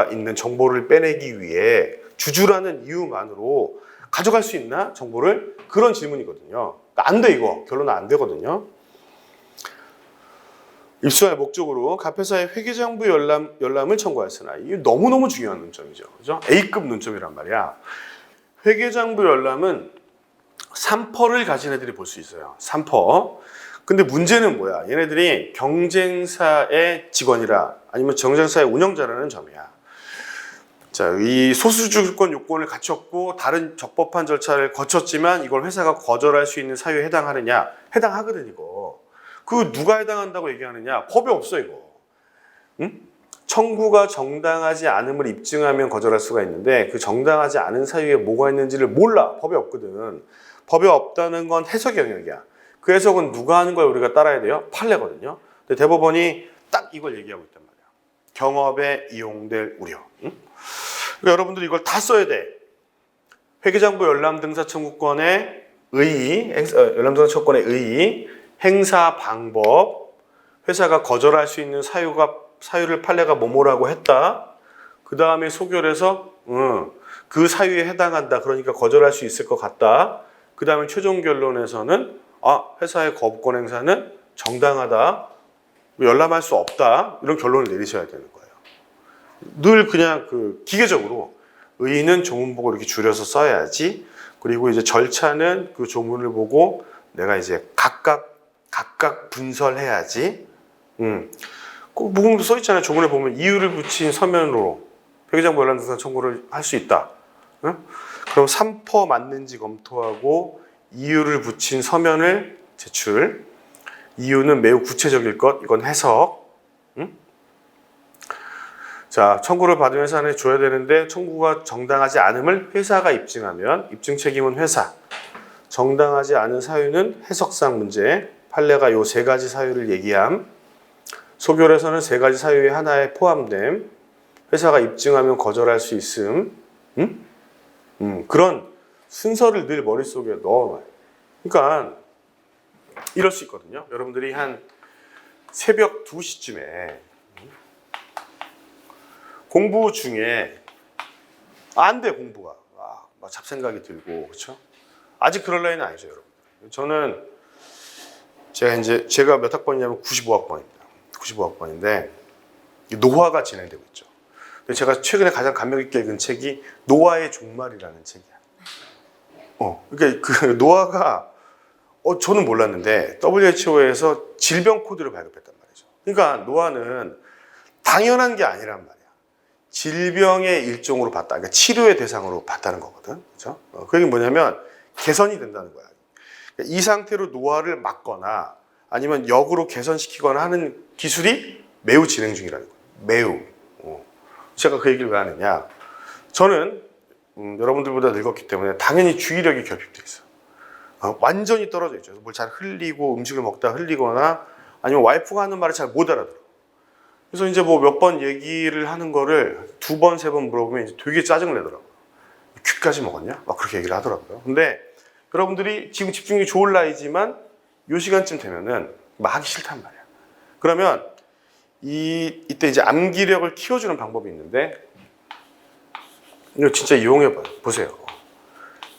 있는 정보를 빼내기 위해 주주라는 이유만으로 가져갈 수 있나? 정보를? 그런 질문이거든요. 안 돼, 이거. 결론은 안 되거든요. 입수할 목적으로 각 회사의 회계장부 열람을 청구하였으나 이게 너무너무 중요한 논점이죠. 그죠? A급 논점이란 말이야. 회계장부 열람은 3%를 가진 애들이 볼 수 있어요. 3%. 근데 문제는 뭐야? 얘네들이 경쟁사의 직원이라 아니면 경쟁사의 운영자라는 점이야. 자, 이 소수주권 요건을 갖췄고 다른 적법한 절차를 거쳤지만 이걸 회사가 거절할 수 있는 사유에 해당하느냐? 해당하거든, 이거. 그 누가 해당한다고 얘기하느냐? 법에 없어, 이거. 응? 청구가 정당하지 않음을 입증하면 거절할 수가 있는데 그 정당하지 않은 사유에 뭐가 있는지를 몰라. 법에 없거든. 법에 없다는 건 해석 영역이야. 그 해석은 누가 하는 걸 우리가 따라야 돼요? 판례거든요. 근데 대법원이 딱 이걸 얘기하고 있단 말이야. 경업에 이용될 우려. 응? 그러니까 여러분들이 이걸 다 써야 돼. 회계장부 열람 등사 청구권의 행사 방법, 회사가 거절할 수 있는 사유를 판례가 뭐뭐라고 했다. 그 다음에 소결해서 그 사유에 해당한다. 그러니까 거절할 수 있을 것 같다. 그 다음에 최종 결론에서는 회사의 거부권 행사는 정당하다. 열람할 수 없다. 이런 결론을 내리셔야 되는 거예요. 늘 그냥 기계적으로 의의는 조문 보고 이렇게 줄여서 써야지. 그리고 이제 절차는 그 조문을 보고 내가 이제 각각 분설해야지. 꼭 무금도 써 있잖아요. 조문에 보면 이유를 붙인 서면으로 회계장부 열람 등사 청구를 할 수 있다. 응? 그럼 3% 맞는지 검토하고 이유를 붙인 서면을 제출. 이유는 매우 구체적일 것. 이건 해석. 응? 자, 청구를 받은 회사는 줘야 되는데 청구가 정당하지 않음을 회사가 입증하면 입증 책임은 회사. 정당하지 않은 사유는 해석상 문제. 판례가 요 세 가지 사유를 얘기함. 소결에서는 세 가지 사유의 하나에 포함됨. 회사가 입증하면 거절할 수 있음. 그런 순서를 늘 머릿속에 넣어놔요. 그러니까 이럴 수 있거든요. 여러분들이 한 새벽 2시쯤에 공부 중에 안 돼, 공부가. 막 잡생각이 들고, 그렇죠? 아직 그럴 나이는 아니죠, 여러분. 저는 제가 몇 학번이냐면 95학번입니다. 95학번인데 노화가 진행되고 있죠. 근데 제가 최근에 가장 감명 깊게 읽은 책이 노화의 종말이라는 책이야. 그러니까 그 노화가 저는 몰랐는데 WHO에서 질병 코드를 발급했단 말이죠. 그러니까 노화는 당연한 게 아니란 말이야. 질병의 일종으로 봤다. 그러니까 치료의 대상으로 봤다는 거거든. 그렇죠? 그게 뭐냐면 개선이 된다는 거야. 그러니까 이 상태로 노화를 막거나 아니면 역으로 개선시키거나 하는 기술이 매우 진행 중이라는 거예요. 매우. 제가 그 얘기를 왜 하느냐. 저는 여러분들보다 늙었기 때문에 당연히 주의력이 결핍돼 있어. 완전히 떨어져 있죠. 뭘 잘 흘리고 음식을 먹다 흘리거나 아니면 와이프가 하는 말을 잘 못 알아들어. 그래서 이제 뭐 몇 번 얘기를 하는 거를 2번, 3번 물어보면 이제 되게 짜증을 내더라고요. 귓까지 먹었냐? 막 그렇게 얘기를 하더라고요. 근데 여러분들이 지금 집중이 좋을 나이지만 이 시간쯤 되면은 막 하기 싫단 말이야. 그러면 이때 이제 암기력을 키워주는 방법이 있는데 이거 진짜 이용해 보세요.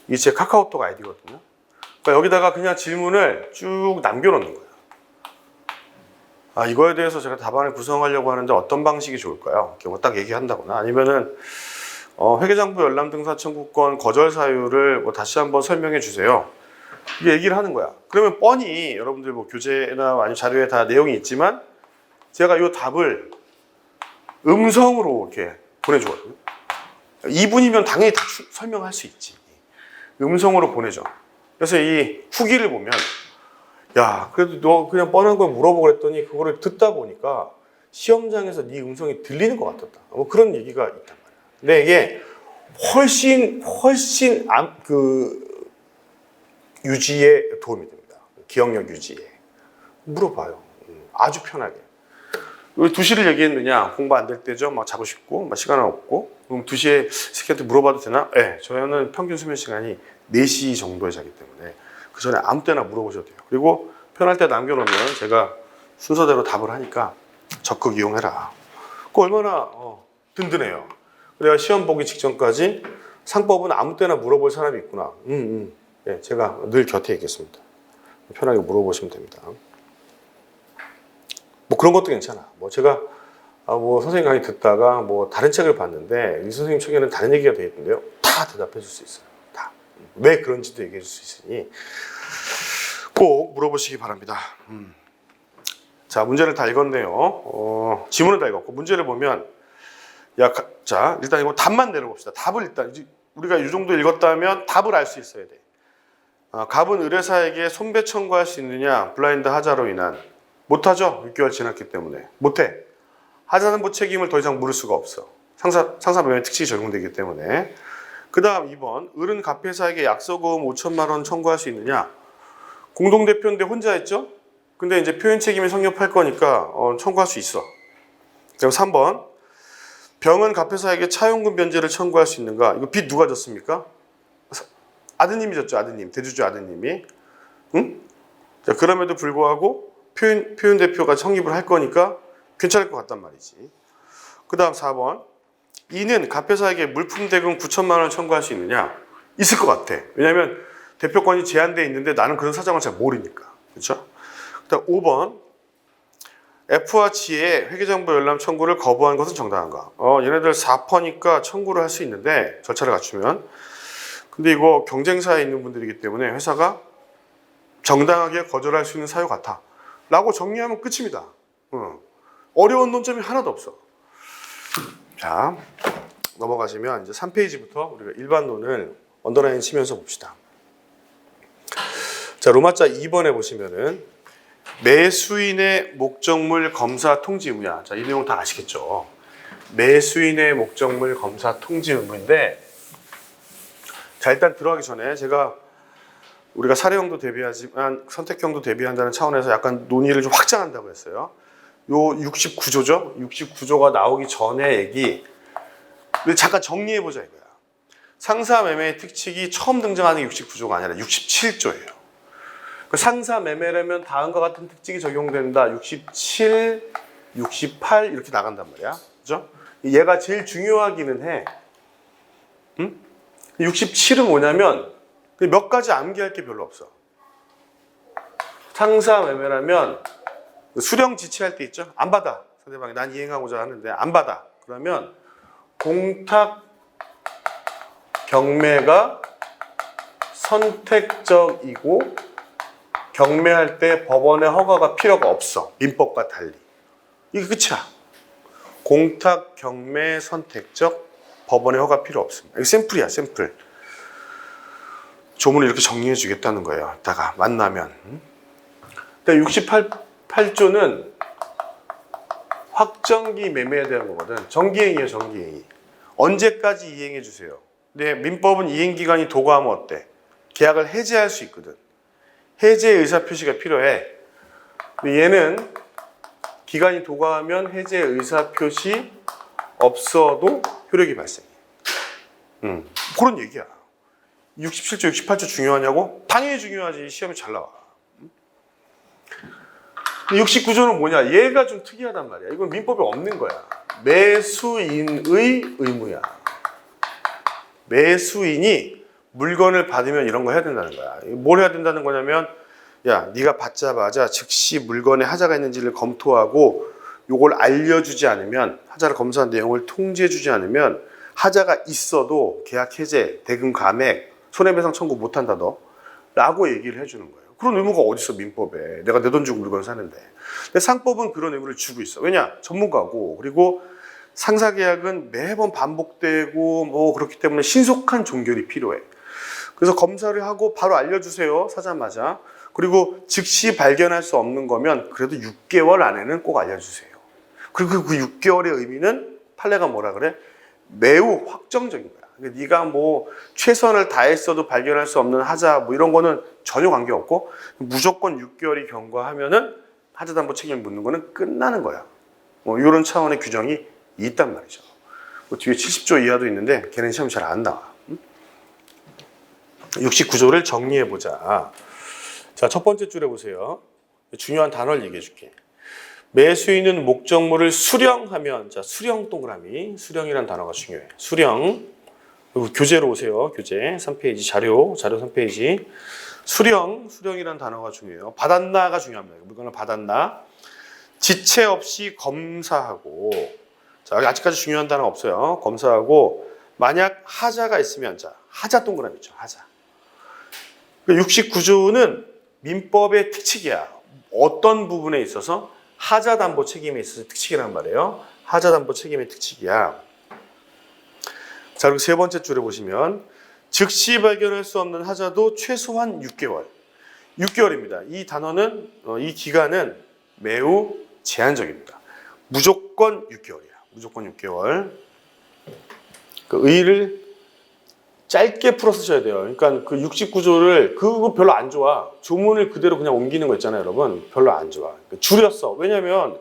이게 제 카카오톡 아이디거든요. 그러니까 여기다가 그냥 질문을 쭉 남겨놓는 거예요. 이거에 대해서 제가 답안을 구성하려고 하는데 어떤 방식이 좋을까요? 이렇게 딱 얘기한다거나 아니면은 회계장부 열람 등사 청구권 거절 사유를 다시 한번 설명해 주세요. 이 얘기를 하는 거야. 그러면 뻔히 여러분들 뭐 교재나 아니면 자료에 다 내용이 있지만 제가 이 답을 음성으로 이렇게 보내주거든요. 2분이면 당연히 다 설명할 수 있지. 음성으로 보내줘. 그래서 이 후기를 보면 야, 그래도 너 그냥 뻔한 걸 물어보고 그랬더니 그거를 듣다 보니까 시험장에서 네 음성이 들리는 것 같았다. 뭐 그런 얘기가 있단 말이야. 근데 이게 훨씬 유지에 도움이 됩니다. 기억력 유지에. 물어봐요. 아주 편하게. 왜 2시를 얘기했느냐? 공부 안 될 때죠. 막 자고 싶고, 막 시간은 없고. 그럼 2시에 새끼한테 물어봐도 되나? 네, 저는 평균 수면 시간이 4시 정도에 자기 때문에 그 전에 아무 때나 물어보셔도 돼요. 그리고 편할 때 남겨놓으면 제가 순서대로 답을 하니까 적극 이용해라. 그거 얼마나 든든해요. 내가 시험 보기 직전까지 상법은 아무 때나 물어볼 사람이 있구나. 네, 제가 늘 곁에 있겠습니다. 편하게 물어보시면 됩니다. 뭐 그런 것도 괜찮아. 뭐 제가 뭐 선생님 강의 듣다가 뭐 다른 책을 봤는데 이 선생님 책에는 다른 얘기가 되어 있는데요. 다 대답해 줄 수 있어요. 다. 왜 그런지도 얘기해 줄 수 있으니 꼭 물어보시기 바랍니다. 자, 문제를 다 읽었네요. 지문을 다 읽었고 문제를 보면 자, 일단 이거 답만 내려봅시다. 답을 일단 우리가 이 정도 읽었다면 답을 알 수 있어야 돼. 갑은 의뢰사에게 손배 청구할 수 있느냐? 블라인드 하자로 인한. 못하죠. 6개월 지났기 때문에. 못해. 하자담보 책임을 더 이상 물을 수가 없어. 상사매매 특칙이 적용되기 때문에. 그 다음 2번. 을은 갑회사에게 약속금 5천만 원 청구할 수 있느냐? 공동대표인데 혼자 했죠? 근데 이제 표현 책임이 성립할 거니까 청구할 수 있어. 그리고 3번. 병은 갑회사에게 차용금 변제를 청구할 수 있는가? 이거 빚 누가 졌습니까? 아드님이 졌죠. 아드님. 대주주 아드님이. 응? 자, 그럼에도 불구하고 표현 대표가 성립을 할 거니까 괜찮을 것 같단 말이지. 그 다음 4번. 이는 갑회사에게 물품 대금 9천만 원 청구할 수 있느냐? 있을 것 같아. 왜냐하면 대표권이 제한되어 있는데 나는 그런 사정을 잘 모르니까. 그렇죠? 그 다음 5번. F와 G의 회계정보 열람 청구를 거부한 것은 정당한가? 얘네들 4퍼니까 청구를 할 수 있는데 절차를 갖추면. 근데 이거 경쟁사에 있는 분들이기 때문에 회사가 정당하게 거절할 수 있는 사유 같아. 라고 정리하면 끝입니다. 어려운 논점이 하나도 없어. 자, 넘어가시면 이제 3페이지부터 우리가 일반론을 언더라인 치면서 봅시다. 자, 로마자 2번에 보시면은 매수인의 목적물 검사 통지 의무야. 자, 이 내용 다 아시겠죠? 매수인의 목적물 검사 통지 의무인데, 자, 일단 들어가기 전에 우리가 사례형도 대비하지만 선택형도 대비한다는 차원에서 약간 논의를 좀 확장한다고 했어요. 요 69조죠? 69조가 나오기 전에 얘기. 우리 잠깐 정리해보자 이거야. 상사매매의 특칙이 처음 등장하는 게 69조가 아니라 67조예요. 상사매매라면 다음과 같은 특칙이 적용된다. 67, 68 이렇게 나간단 말이야. 그죠? 얘가 제일 중요하기는 해. 67은 뭐냐면 몇 가지 암기할 게 별로 없어. 상사매매라면 수령 지치할 때 있죠? 안 받아. 상대방이 난 이행하고자 하는데 안 받아. 그러면 공탁 경매가 선택적이고 경매할 때 법원의 허가가 필요가 없어. 민법과 달리. 이게 끝이야. 공탁 경매 선택적 법원의 허가 필요 없습니다. 이거 샘플이야, 샘플. 조문을 이렇게 정리해 주겠다는 거예요. 이따가 만나면. 68조는 확정기 매매에 대한 거거든. 정기행위예요, 정기행위. 언제까지 이행해 주세요. 근데 민법은 이행기간이 도과하면 어때? 계약을 해지할 수 있거든. 해제 의사표시가 필요해. 근데 얘는 기간이 도과하면 해제 의사표시 없어도 효력이 발생해. 그런 얘기야. 67조, 68조 중요하냐고? 당연히 중요하지. 시험에 잘 나와. 69조는 뭐냐? 얘가 좀 특이하단 말이야. 이건 민법에 없는 거야. 매수인의 의무야. 매수인이 물건을 받으면 이런 거 해야 된다는 거야. 뭘 해야 된다는 거냐면, 야, 네가 받자마자 즉시 물건에 하자가 있는지를 검토하고 요걸 알려주지 않으면, 하자를 검사한 내용을 통지해주지 않으면 하자가 있어도 계약 해제, 대금 감액, 손해배상 청구 못한다 너 라고 얘기를 해주는 거예요. 그런 의무가 어딨어 민법에. 내가 내 돈 주고 물건을 사는데. 근데 상법은 그런 의무를 주고 있어. 왜냐? 전문가고. 그리고 상사계약은 매번 반복되고 뭐 그렇기 때문에 신속한 종결이 필요해. 그래서 검사를 하고 바로 알려주세요. 사자마자. 그리고 즉시 발견할 수 없는 거면 그래도 6개월 안에는 꼭 알려주세요. 그리고 그 6개월의 의미는 판례가 뭐라 그래? 매우 확정적인 거야. 그러니까 네가 뭐 최선을 다했어도 발견할 수 없는 하자 뭐 이런 거는 전혀 관계없고 무조건 6개월이 경과하면은 하자담보 책임을 묻는 거는 끝나는 거야. 뭐 이런 차원의 규정이 있단 말이죠. 뭐 뒤에 70조 이하도 있는데 걔는 시험이 잘 안 나와. 69조를 정리해 보자. 자, 첫 번째 줄에 보세요. 중요한 단어를 얘기해 줄게. 매수인은 목적물을 수령하면, 자, 수령 동그라미, 수령이라는 단어가 중요해. 수령. 그리고 교재로 오세요. 교재 3페이지 자료 3페이지. 수령이라는 단어가 중요해요. 받았나가 중요합니다. 물건을 받았나. 지체 없이 검사하고, 자, 아직까지 중요한 단어 없어요. 검사하고, 만약 하자가 있으면, 자, 하자 동그라미 있죠. 하자. 69조는 민법의 특칙이야. 어떤 부분에 있어서 하자담보 책임에 있어서 특칙이란 말이에요. 하자담보 책임의 특칙이야. 자, 그리고 세 번째 줄에 보시면 즉시 발견할 수 없는 하자도 최소한 6개월. 6개월입니다. 이 단어는, 이 기간은 매우 제한적입니다. 무조건 6개월이야. 무조건 6개월. 그 의의를 짧게 풀어 쓰셔야 돼요. 그러니까 그 69조를 그거 별로 안 좋아. 조문을 그대로 그냥 옮기는 거 있잖아요, 여러분. 별로 안 좋아. 그러니까 줄였어. 왜냐면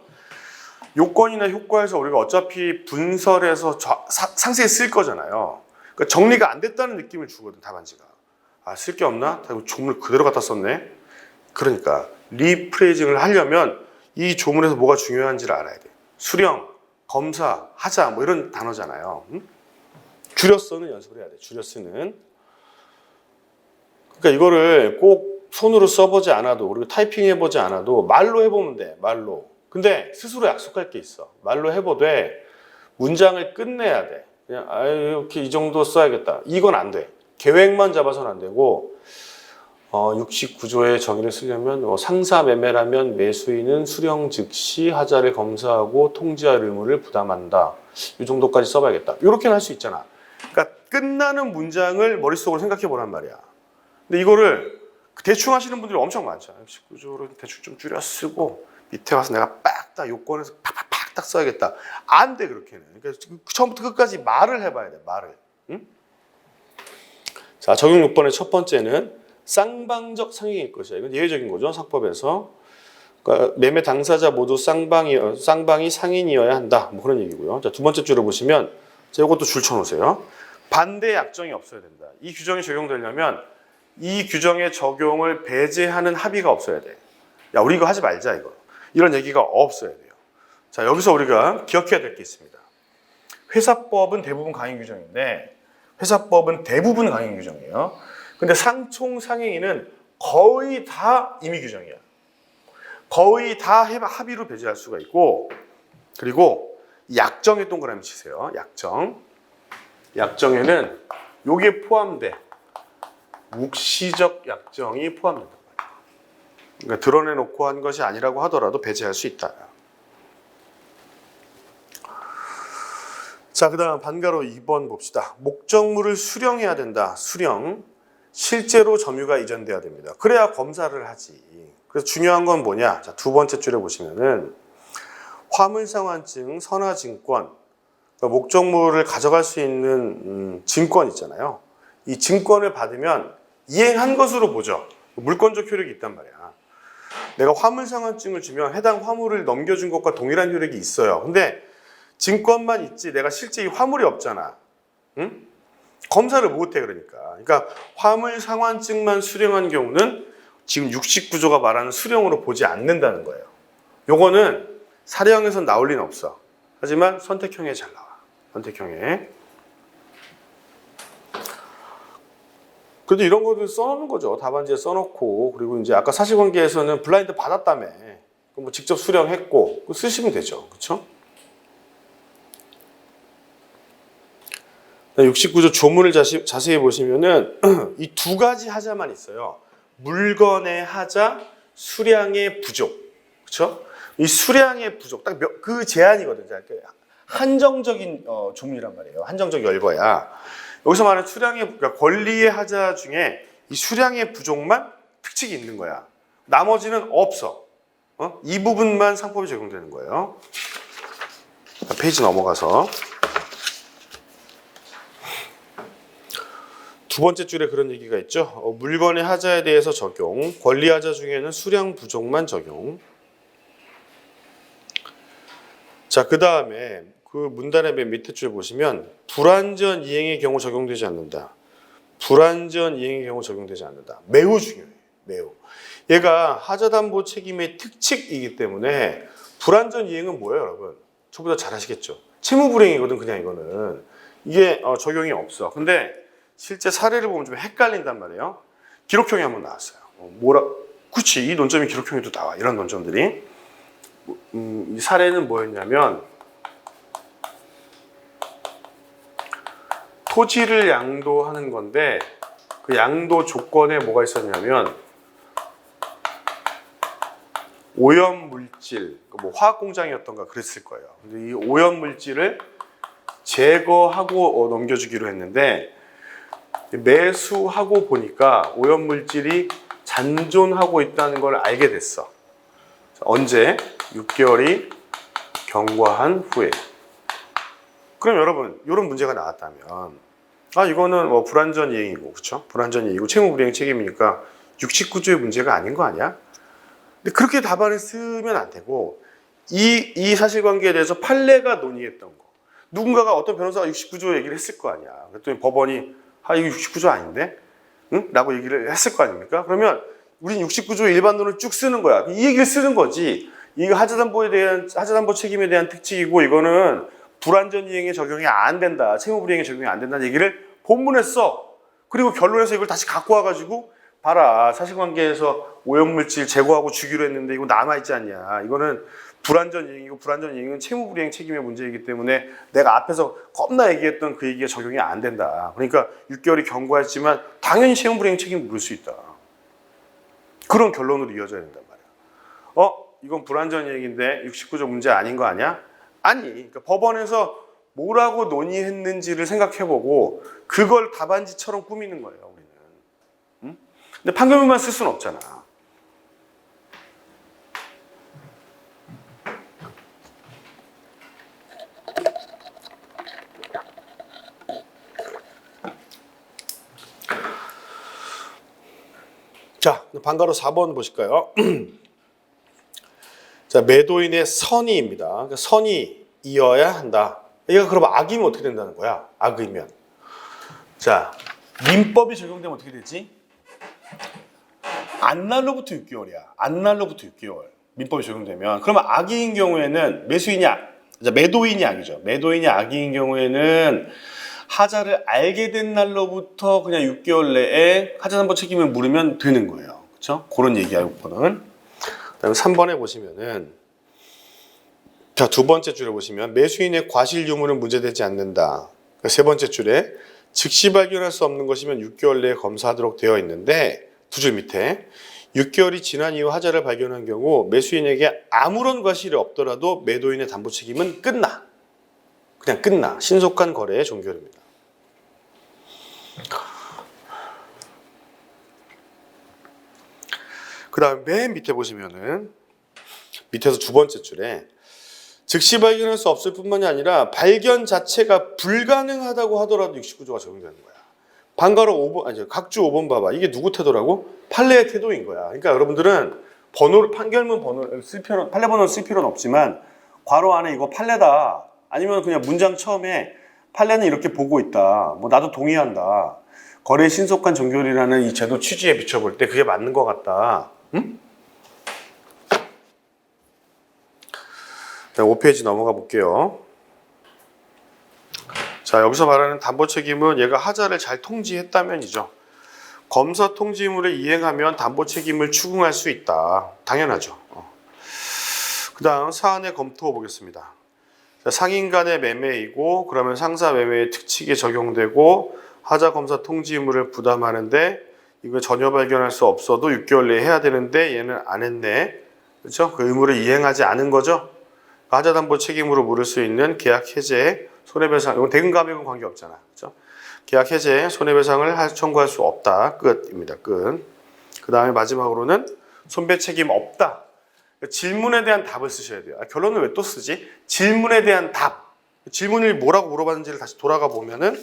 요건이나 효과에서 우리가 어차피 분설해서 상세히 쓸 거잖아요. 그러니까 정리가 안 됐다는 느낌을 주거든, 답안지가. 아, 쓸 게 없나? 조문을 그대로 갖다 썼네. 그러니까 리프레이징을 하려면 이 조문에서 뭐가 중요한지를 알아야 돼. 수령, 검사, 하자 뭐 이런 단어잖아요. 줄여 쓰는 연습을 해야 돼. 줄여 쓰는. 그러니까 이거를 꼭 손으로 써보지 않아도, 그리고 타이핑 해보지 않아도 말로 해보면 돼. 말로. 근데 스스로 약속할 게 있어. 말로 해보되 문장을 끝내야 돼. 그냥 이렇게 이 정도 써야겠다. 이건 안 돼. 계획만 잡아서는 안 되고 69조의 정의를 쓰려면 상사 매매라면 매수인은 수령 즉시 하자를 검사하고 통지할 의무를 부담한다. 이 정도까지 써봐야겠다. 이렇게는 할 수 있잖아. 그러니까 끝나는 문장을 머릿속으로 생각해 보란 말이야. 근데 이거를 대충 하시는 분들이 엄청 많죠. 69조를 대충 좀 줄여 쓰고 밑에 와서 내가 빡 딱 요건에서 팍팍팍 딱 써야겠다. 안 돼, 그렇게는. 그러니까 처음부터 끝까지 말을 해봐야 돼. 말을. 응? 자, 적용 6번의 첫 번째는 쌍방적 상행일 것이야. 이건 예외적인 거죠. 상법에서. 그러니까 매매 당사자 모두 쌍방이 상인이어야 한다. 뭐 그런 얘기고요. 자, 두 번째 줄을 보시면 자, 이것도 줄 쳐놓으세요. 반대 약정이 없어야 된다. 이 규정이 적용되려면 이 규정의 적용을 배제하는 합의가 없어야 돼. 야, 우리 이거 하지 말자, 이거. 이런 얘기가 없어야 돼요. 자, 여기서 우리가 기억해야 될 게 있습니다. 회사법은 대부분 강행 규정인데 회사법은 대부분 강행 규정이에요. 근데 상총 상행위는 거의 다 임의 규정이야. 거의 다 합의로 배제할 수가 있고, 그리고 약정에 동그라미 치세요. 약정. 약정에는 요게 포함돼. 묵시적 약정이 포함된다. 그러니까 드러내놓고 한 것이 아니라고 하더라도 배제할 수 있다. 자, 그 다음 반가로 2번 봅시다. 목적물을 수령해야 된다. 수령. 실제로 점유가 이전돼야 됩니다. 그래야 검사를 하지. 그래서 중요한 건 뭐냐? 자, 두 번째 줄에 보시면은 화물상환증, 선화증권, 그러니까 목적물을 가져갈 수 있는 증권 있잖아요. 이 증권을 받으면 이행한 것으로 보죠. 물권적 효력이 있단 말이야. 내가 화물상환증을 주면 해당 화물을 넘겨준 것과 동일한 효력이 있어요. 근데 증권만 있지 내가 실제 이 화물이 없잖아. 응? 검사를 못해. 그러니까 화물상환증만 수령한 경우는 지금 69조가 말하는 수령으로 보지 않는다는 거예요. 요거는 사령에서 나올 리는 없어. 하지만 선택형에 잘 나와. 선택형에. 그래도 이런 것들 써놓는 거죠. 답안지에 써놓고. 그리고 이제 아까 사실관계에서는 블라인드 받았다며. 그럼 뭐 직접 수령했고. 쓰시면 되죠. 그렇죠? 69조 조문을 자세히 보시면은 이 두 가지 하자만 있어요. 물건의 하자, 수량의 부족. 그렇죠? 이 수량의 부족. 딱 그 제한이거든요. 한정적인 조문이란 말이에요. 한정적 열거야. 여기서 말하는 그러니까 권리의 하자 중에 이 수량의 부족만 특칙이 있는 거야. 나머지는 없어. 이 부분만 상법이 적용되는 거예요. 페이지 넘어가서 두 번째 줄에 그런 얘기가 있죠. 물건의 하자에 대해서 적용, 권리 하자 중에는 수량 부족만 적용. 자, 그 다음에 그 문단의 맨 밑에 줄 보시면 불완전 이행의 경우 적용되지 않는다. 불완전 이행의 경우 적용되지 않는다. 매우 중요해요. 매우. 얘가 하자담보 책임의 특칙이기 때문에 불완전 이행은 뭐예요, 여러분? 저보다 잘 아시겠죠? 채무불이행이거든, 그냥 이거는. 이게 적용이 없어. 근데 실제 사례를 보면 좀 헷갈린단 말이에요. 기록형이 한번 나왔어요. 그치, 이 논점이 기록형에도 나와. 이런 논점들이. 이 사례는 뭐였냐면 토지를 양도하는 건데 그 양도 조건에 뭐가 있었냐면 오염물질, 뭐 화학공장이었던가 그랬을 거예요. 근데 이 오염물질을 제거하고 넘겨주기로 했는데 매수하고 보니까 오염물질이 잔존하고 있다는 걸 알게 됐어. 언제? 6개월이 경과한 후에. 그럼 여러분, 이런 문제가 나왔다면 이거는 뭐 불완전 이행이고, 그렇죠? 불완전 이행이고 채무불이행 책임이니까 69조의 문제가 아닌 거 아니야? 근데 그렇게 답안을 쓰면 안 되고 이 사실관계에 대해서 판례가 논의했던 거. 누군가가 어떤 변호사가 69조 얘기를 했을 거 아니야. 그랬더니 법원이 이거 69조 아닌데? 응? 라고 얘기를 했을 거 아닙니까? 그러면 우린 69조 일반론을 쭉 쓰는 거야. 이 얘기를 쓰는 거지. 이거 하자담보 책임에 대한 특칙이고 이거는 불완전 이행에 적용이 안 된다. 채무불이행에 적용이 안 된다는 얘기를 본문에 써. 그리고 결론에서 이걸 다시 갖고 와가지고 봐라. 사실관계에서 오염물질 제거하고 주기로 했는데 이거 남아있지 않냐. 이거는 불완전 이행이고 불완전 이행은 채무불이행 책임의 문제이기 때문에 내가 앞에서 겁나 얘기했던 그 얘기가 적용이 안 된다. 그러니까 6개월이 경과했지만 당연히 채무불이행 책임을 물을 수 있다. 그런 결론으로 이어져야 된단 말이야. 이건 불완전 이행인데 69조 문제 아닌 거 아니야? 아니, 그러니까 법원에서 뭐라고 논의했는지를 생각해보고 그걸 답안지처럼 꾸미는 거예요, 우리는. 응? 근데 판결문만 쓸 수는 없잖아. 자, 방가로 4번 보실까요? 자, 매도인의 선의입니다. 그러니까 선의이어야 한다. 얘가 그럼 악이면 어떻게 된다는 거야? 악이면. 자, 민법이 적용되면 어떻게 되지? 안날로부터 6개월이야. 안날로부터 6개월. 민법이 적용되면. 그러면 악의인 경우에는 매도인이 악이죠. 매도인이 악의인 경우에는 하자를 알게 된 날로부터 그냥 6개월 내에 하자담보 책임을 물으면 되는 거예요. 그렇죠? 그런 얘기하고 거는. 그다음에 3번에 보시면은 자, 두 번째 줄에 보시면 매수인의 과실 유무는 문제되지 않는다. 세 번째 줄에 즉시 발견할 수 없는 것이면 6개월 내에 검사하도록 되어 있는데 두 줄 밑에 6개월이 지난 이후 하자를 발견한 경우 매수인에게 아무런 과실이 없더라도 매도인의 담보 책임은 끝나. 그냥 끝나. 신속한 거래의 종결입니다. 그 다음에 맨 밑에 보시면은 밑에서 두 번째 줄에 즉시 발견할 수 없을 뿐만이 아니라 발견 자체가 불가능하다고 하더라도 69조가 적용되는 거야. 방가로 5번, 각주 5번 봐봐. 이게 누구 태도라고? 판례의 태도인 거야. 그러니까 여러분들은 판결문 번호를 판례 번호를 쓸 필요는 없지만 괄호 안에 이거 판례다. 아니면 그냥 문장 처음에 판례는 이렇게 보고 있다. 뭐 나도 동의한다. 거래 신속한 종결이라는 이 제도 취지에 비춰볼 때 그게 맞는 것 같다. 응? 자, 5페이지 넘어가 볼게요. 자, 여기서 말하는 담보 책임은 얘가 하자를 잘 통지했다면이죠. 검사 통지물을 이행하면 담보 책임을 추궁할 수 있다. 당연하죠. 그 다음 사안의 검토 보겠습니다. 자, 상인 간의 매매이고 그러면 상사 매매의 특칙에 적용되고 하자 검사 통지물을 부담하는데 이거 전혀 발견할 수 없어도 6개월 내에 해야 되는데 얘는 안 했네. 그렇죠? 그 의무를 이행하지 않은 거죠. 하자담보 책임으로 물을 수 있는 계약 해제, 손해배상, 이건 대금 감액은 관계없잖아. 그렇죠? 계약 해제, 손해배상을 청구할 수 없다. 끝입니다. 끝. 그 다음에 마지막으로는 손배 책임 없다. 질문에 대한 답을 쓰셔야 돼요. 결론을 왜 또 쓰지? 질문에 대한 답. 질문을 뭐라고 물어봤는지를 다시 돌아가 보면은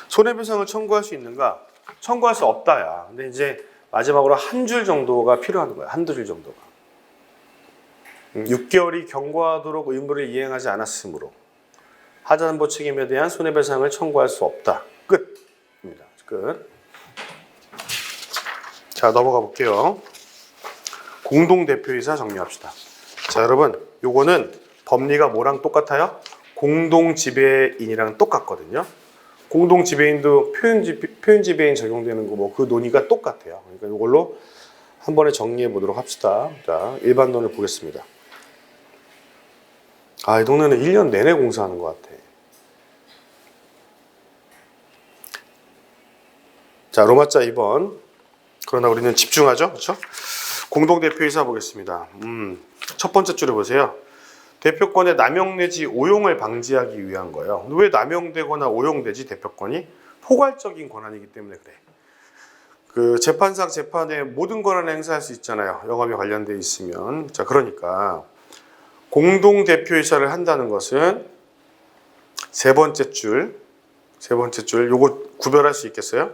손해배상을 청구할 수 있는가? 청구할 수 없다야. 근데 이제 마지막으로 한 줄 정도가 필요한 거야. 한두 줄 정도가. 6개월이 경과하도록 의무를 이행하지 않았으므로 하자담보 책임에 대한 손해배상을 청구할 수 없다. 끝입니다. 끝. 자, 넘어가 볼게요. 공동대표이사 정리합시다. 자, 여러분, 요거는 법리가 뭐랑 똑같아요? 공동지배인이랑 똑같거든요. 공동지배인도 표현지배인 적용되는 거 뭐 그 논의가 똑같아요. 그러니까 이걸로 한 번에 정리해 보도록 합시다. 자, 일반론을 보겠습니다. 아, 이 동네는 1년 내내 공사하는 것 같아. 자, 로마자 2번. 그러나 우리는 집중하죠. 그렇죠? 공동대표이사 보겠습니다. 첫 번째 줄에 보세요. 대표권의 남용 내지 오용을 방지하기 위한 거예요. 왜 남용되거나 오용되지 대표권이? 포괄적인 권한이기 때문에 그래. 그 재판상 재판에 모든 권한을 행사할 수 있잖아요. 영업에 관련돼 있으면. 자, 그러니까 공동대표이사를 한다는 것은 세 번째 줄 요거 구별할 수 있겠어요?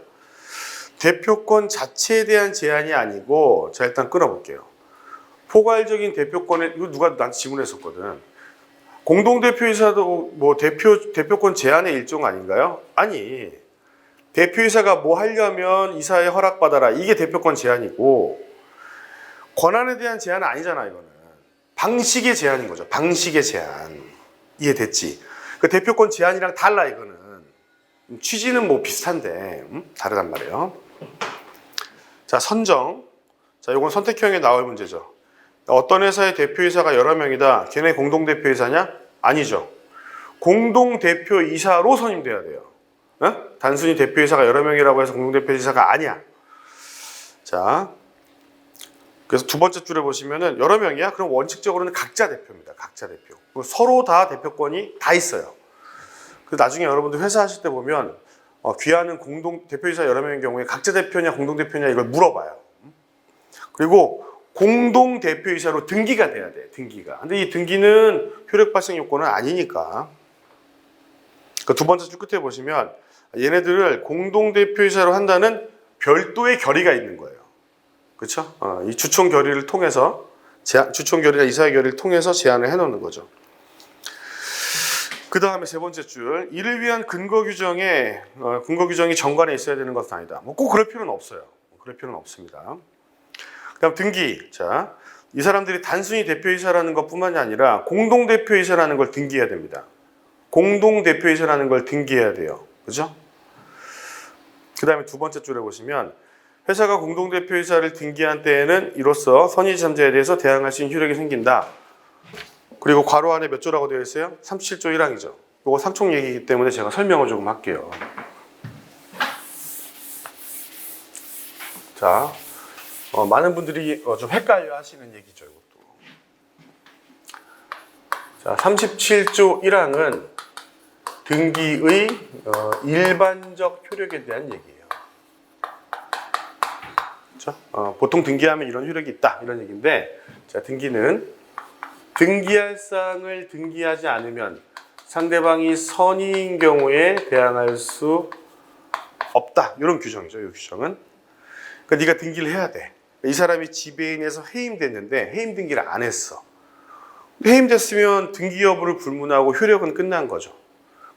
대표권 자체에 대한 제한이 아니고, 자, 일단 끊어볼게요. 포괄적인 대표권에, 이거 누가 나한테 질문했었거든. 공동대표이사도 뭐 대표권 제한의 일종 아닌가요? 아니, 대표이사가 뭐 하려면 이사의 허락받아라. 이게 대표권 제한이고, 권한에 대한 제한은 아니잖아, 이거는. 방식의 제한인 거죠. 방식의 제한. 이해됐지? 그 대표권 제한이랑 달라, 이거는. 취지는 뭐 비슷한데, 다르단 말이에요. 자, 선정. 자, 이건 선택형에 나올 문제죠. 어떤 회사의 대표이사가 여러 명이다. 걔네 공동대표이사냐? 아니죠. 공동대표이사로 선임돼야 돼요. 단순히 대표이사가 여러 명이라고 해서 공동대표이사가 아니야. 자, 그래서 두 번째 줄에 보시면은 여러 명이야? 그럼 원칙적으로는 각자 대표입니다. 각자 대표. 서로 다 대표권이 다 있어요. 그래서 나중에 여러분들 회사 하실 때 보면 귀하는 대표이사 여러 명인 경우에 각자 대표냐 공동대표냐 이걸 물어봐요. 그리고 공동대표이사로 등기가 돼야 돼. 등기가. 근데 이 등기는 효력 발생 요건은 아니니까. 그 두 번째 줄 끝에 보시면 얘네들을 공동대표이사로 한다는 별도의 결의가 있는 거예요. 그렇죠? 이 주총 결의를 통해서 주총 결의가 이사의 결의를 통해서 제안을 해놓는 거죠. 그 다음에 세 번째 줄, 이를 위한 근거 규정이 정관에 있어야 되는 것은 아니다. 뭐 꼭 그럴 필요는 없어요. 그럴 필요는 없습니다. 그다음 등기. 자, 이 사람들이 단순히 대표이사라는 것뿐만이 아니라 공동대표이사라는 걸 등기해야 됩니다. 공동대표이사라는 걸 등기해야 돼요. 그죠? 그 다음에 두 번째 줄에 보시면 회사가 공동대표이사를 등기한 때에는 이로써 선의지참자에 대해서 대항할 수 있는 효력이 생긴다. 그리고 괄호 안에 몇 조라고 되어 있어요? 37조 1항이죠. 이거 상총 얘기이기 때문에 제가 설명을 조금 할게요. 자, 많은 분들이 좀 헷갈려 하시는 얘기죠. 이것도. 자, 37조 1항은 등기의 일반적 효력에 대한 얘기예요. 그렇죠? 보통 등기하면 이런 효력이 있다. 이런 얘기인데, 자, 등기는 등기할 사항을 등기하지 않으면 상대방이 선의인 경우에 대항할 수 없다. 이런 규정이죠. 이 규정은. 그러니까 네가 등기를 해야 돼. 이 사람이 지배인에서 해임됐는데 해임 등기를 안 했어. 해임됐으면 등기 여부를 불문하고 효력은 끝난 거죠.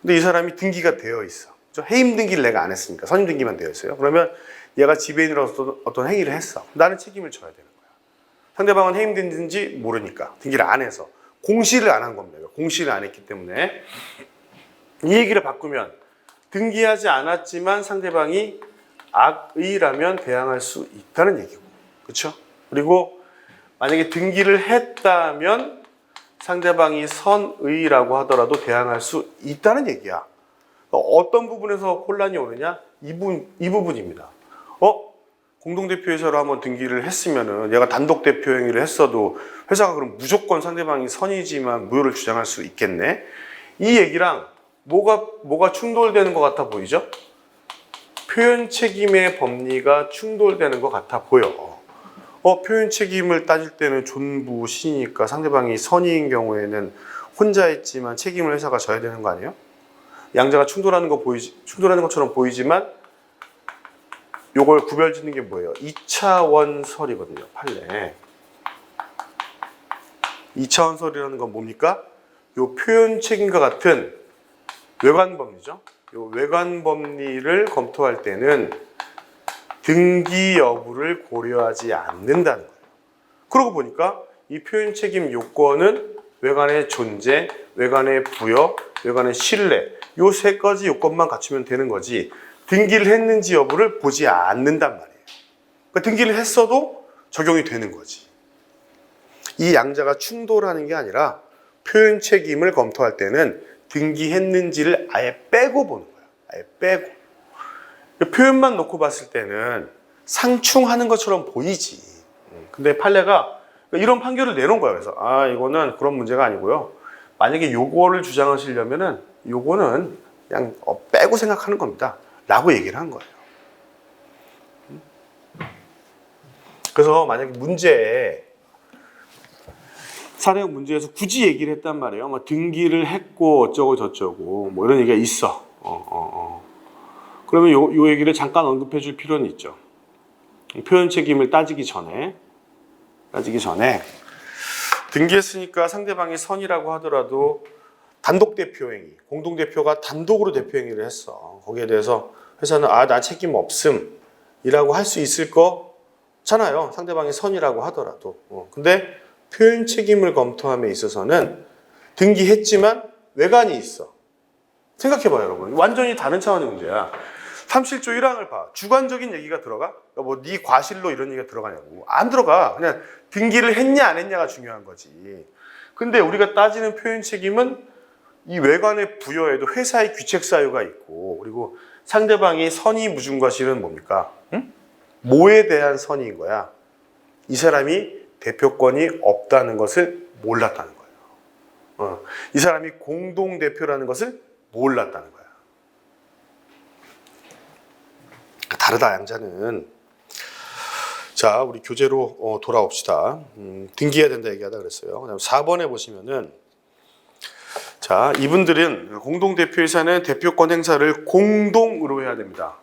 근데 이 사람이 등기가 되어 있어. 해임 등기를 내가 안 했으니까 선임 등기만 되어 있어요. 그러면 얘가 지배인으로서 어떤 행위를 했어. 나는 책임을 져야 되는 거야. 상대방은 해임됐는지 모르니까 등기를 안 해서 공시를 안 한 겁니다. 공시를 안 했기 때문에 이 얘기를 바꾸면 등기하지 않았지만 상대방이 악의라면 대항할 수 있다는 얘기고, 그렇죠? 그리고 만약에 등기를 했다면 상대방이 선의라고 하더라도 대항할 수 있다는 얘기야. 어떤 부분에서 혼란이 오느냐? 이 부분입니다. 공동대표이사로 한번 등기를 했으면은 얘가 단독 대표 행위를 했어도 회사가 그럼 무조건 상대방이 선이지만 무효를 주장할 수 있겠네? 이 얘기랑 뭐가 충돌되는 것 같아 보이죠? 표현 책임의 법리가 충돌되는 것 같아 보여. 표현 책임을 따질 때는 존부시니까 상대방이 선의인 경우에는 혼자 했지만 책임을 회사가 져야 되는 거 아니에요? 양자가 충돌하는 것처럼 보이지만 요걸 구별짓는 게 뭐예요? 2차원 설이거든요. 판례. 2차원 설이라는 건 뭡니까? 요 표현 책임과 같은 외관 법리죠. 요 외관 법리를 검토할 때는 등기 여부를 고려하지 않는다는 거예요. 그러고 보니까 이 표현 책임 요건은 외관의 존재, 외관의 부여, 외관의 신뢰 요 세 가지 요건만 갖추면 되는 거지 등기를 했는지 여부를 보지 않는단 말이에요. 그러니까 등기를 했어도 적용이 되는 거지. 이 양자가 충돌하는 게 아니라 표현 책임을 검토할 때는 등기했는지를 아예 빼고 보는 거야. 아예 빼고. 표현만 놓고 봤을 때는 상충하는 것처럼 보이지. 근데 판례가 이런 판결을 내놓은 거야. 그래서 이거는 그런 문제가 아니고요. 만약에 요거를 주장하시려면은 요거는 그냥 빼고 생각하는 겁니다. 라고 얘기를 한 거예요. 그래서 만약에 문제에 사례형 문제에서 굳이 얘기를 했단 말이에요. 뭐 등기를 했고 어쩌고 저쩌고 뭐 이런 얘기가 있어. 그러면 요 얘기를 잠깐 언급해 줄 필요는 있죠. 표현 책임을 따지기 전에 등기했으니까 상대방이 선이라고 하더라도 단독 대표 행위, 공동 대표가 단독으로 대표 행위를 했어. 거기에 대해서 회사는 나 책임 없음이라고 할 수 있을 거잖아요. 상대방이 선이라고 하더라도. 근데 표현 책임을 검토함에 있어서는 등기했지만 외관이 있어. 생각해봐요, 여러분. 완전히 다른 차원의 문제야. 37조 1항을 봐. 주관적인 얘기가 들어가? 그러니까 뭐 네 과실로 이런 얘기가 들어가냐고. 안 들어가. 그냥 등기를 했냐 안 했냐가 중요한 거지. 근데 우리가 따지는 표현 책임은 이 외관의 부여에도 회사의 귀책 사유가 있고 그리고 상대방이 선의 무중 과실은 뭡니까? 뭐에 대한 선의인 거야? 이 사람이 대표권이 없다는 것을 몰랐다는 거예요. 이 사람이 공동대표라는 것을 몰랐다는 거야. 다르다, 양자는. 자, 우리 교재로 돌아옵시다. 등기해야 된다 얘기하다 그랬어요. 그다음 4번에 보시면은 자, 이분들은 공동대표이사는 대표권 행사를 공동으로 해야 됩니다.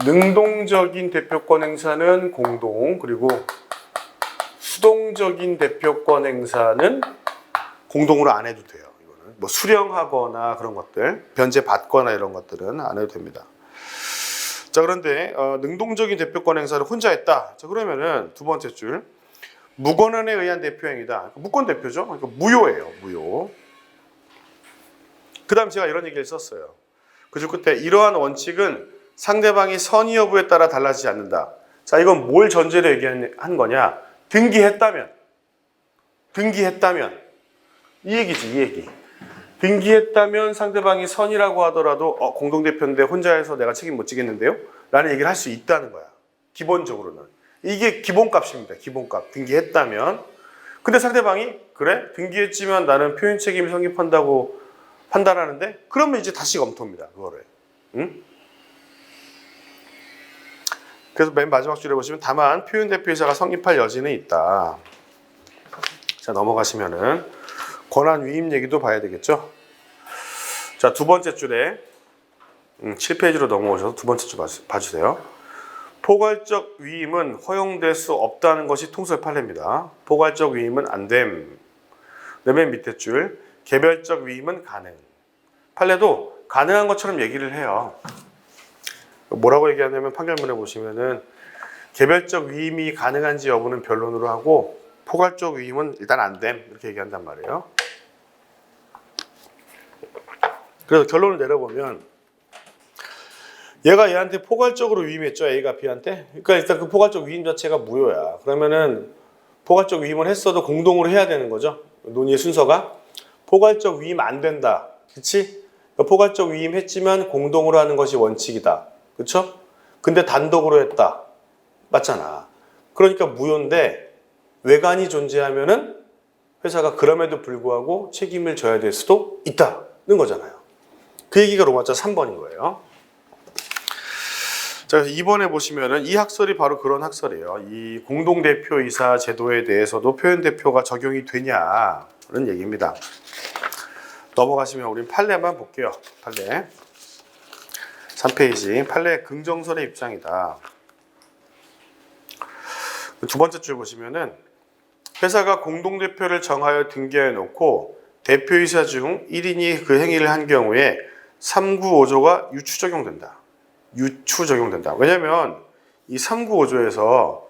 능동적인 대표권 행사는 공동, 그리고 수동적인 대표권 행사는 공동으로 안 해도 돼요. 이거는 뭐 수령하거나 그런 것들, 변제 받거나 이런 것들은 안 해도 됩니다. 자, 그런데 능동적인 대표권 행사를 혼자 했다. 자, 그러면은 두 번째 줄 무권한에 의한 대표 행위다. 무권 대표죠. 그러니까 무효예요. 무효. 그다음 제가 이런 얘기를 썼어요. 그 줄 끝에 이러한 원칙은 상대방이 선의 여부에 따라 달라지지 않는다. 자, 이건 뭘 전제로 얘기한 거냐? 등기했다면 이 얘기지, 이 얘기. 등기했다면 상대방이 선이라고 하더라도 공동대표인데 혼자 해서 내가 책임 못 지겠는데요? 라는 얘기를 할 수 있다는 거야. 기본적으로는. 이게 기본값입니다. 기본값. 등기했다면. 근데 상대방이 그래? 등기했지만 나는 표현 책임이 성립한다고 판단하는데 그러면 이제 다시 검토입니다. 그거를. 응? 그래서 맨 마지막 줄에 보시면 다만 표현 대표이사가 성립할 여지는 있다. 자, 넘어가시면은 권한 위임 얘기도 봐야 되겠죠. 자, 두 번째 줄에 7페이지로 넘어오셔서 두 번째 줄 봐주세요. 포괄적 위임은 허용될 수 없다는 것이 통설 판례입니다. 포괄적 위임은 안 됨. 맨 밑에 줄 개별적 위임은 가능. 판례도 가능한 것처럼 얘기를 해요. 뭐라고 얘기하냐면 판결문에 보시면은 개별적 위임이 가능한지 여부는 변론으로 하고 포괄적 위임은 일단 안 됨. 이렇게 얘기한단 말이에요. 그래서 결론을 내려보면 얘가 얘한테 포괄적으로 위임했죠. A가 B한테. 그러니까 일단 그 포괄적 위임 자체가 무효야. 그러면은 포괄적 위임을 했어도 공동으로 해야 되는 거죠. 논의의 순서가 포괄적 위임 안 된다. 그렇지? 그러니까 포괄적 위임 했지만 공동으로 하는 것이 원칙이다. 그렇죠? 근데 단독으로 했다. 맞잖아. 그러니까 무효인데 외관이 존재하면은 회사가 그럼에도 불구하고 책임을 져야 될 수도 있다는 거잖아요. 그 얘기가 로마자 3번인 거예요. 자, 2번에 보시면은 이 학설이 바로 그런 학설이에요. 이 공동대표이사 제도에 대해서도 표현대표가 적용이 되냐는 얘기입니다. 넘어가시면 우린 판례만 볼게요. 판례. 3페이지 판례의 긍정설의 입장이다. 두 번째 줄 보시면은 회사가 공동대표를 정하여 등기해 놓고 대표이사 중 1인이 그 행위를 한 경우에 395조가 유추 적용된다. 유추 적용된다. 왜냐면 이 395조에서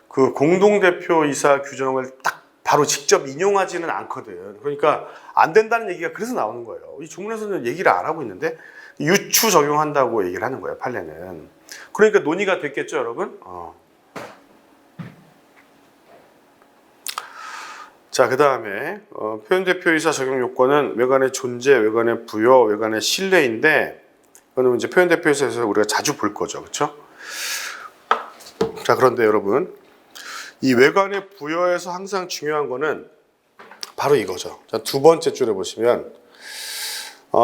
그 공동대표이사 규정을 딱 바로 직접 인용하지는 않거든. 그러니까 안 된다는 얘기가 그래서 나오는 거예요. 이 조문에서는 얘기를 안 하고 있는데 유추 적용한다고 얘기를 하는 거예요. 판례는. 그러니까 논의가 됐겠죠, 여러분? 자, 그 다음에 표현대표이사 적용 요건은 외관의 존재, 외관의 부여, 외관의 신뢰인데 이거는 이제 표현대표이사에서 우리가 자주 볼 거죠, 그렇죠? 자, 그런데 여러분 이 외관의 부여에서 항상 중요한 거는 바로 이거죠. 자, 두 번째 줄에 보시면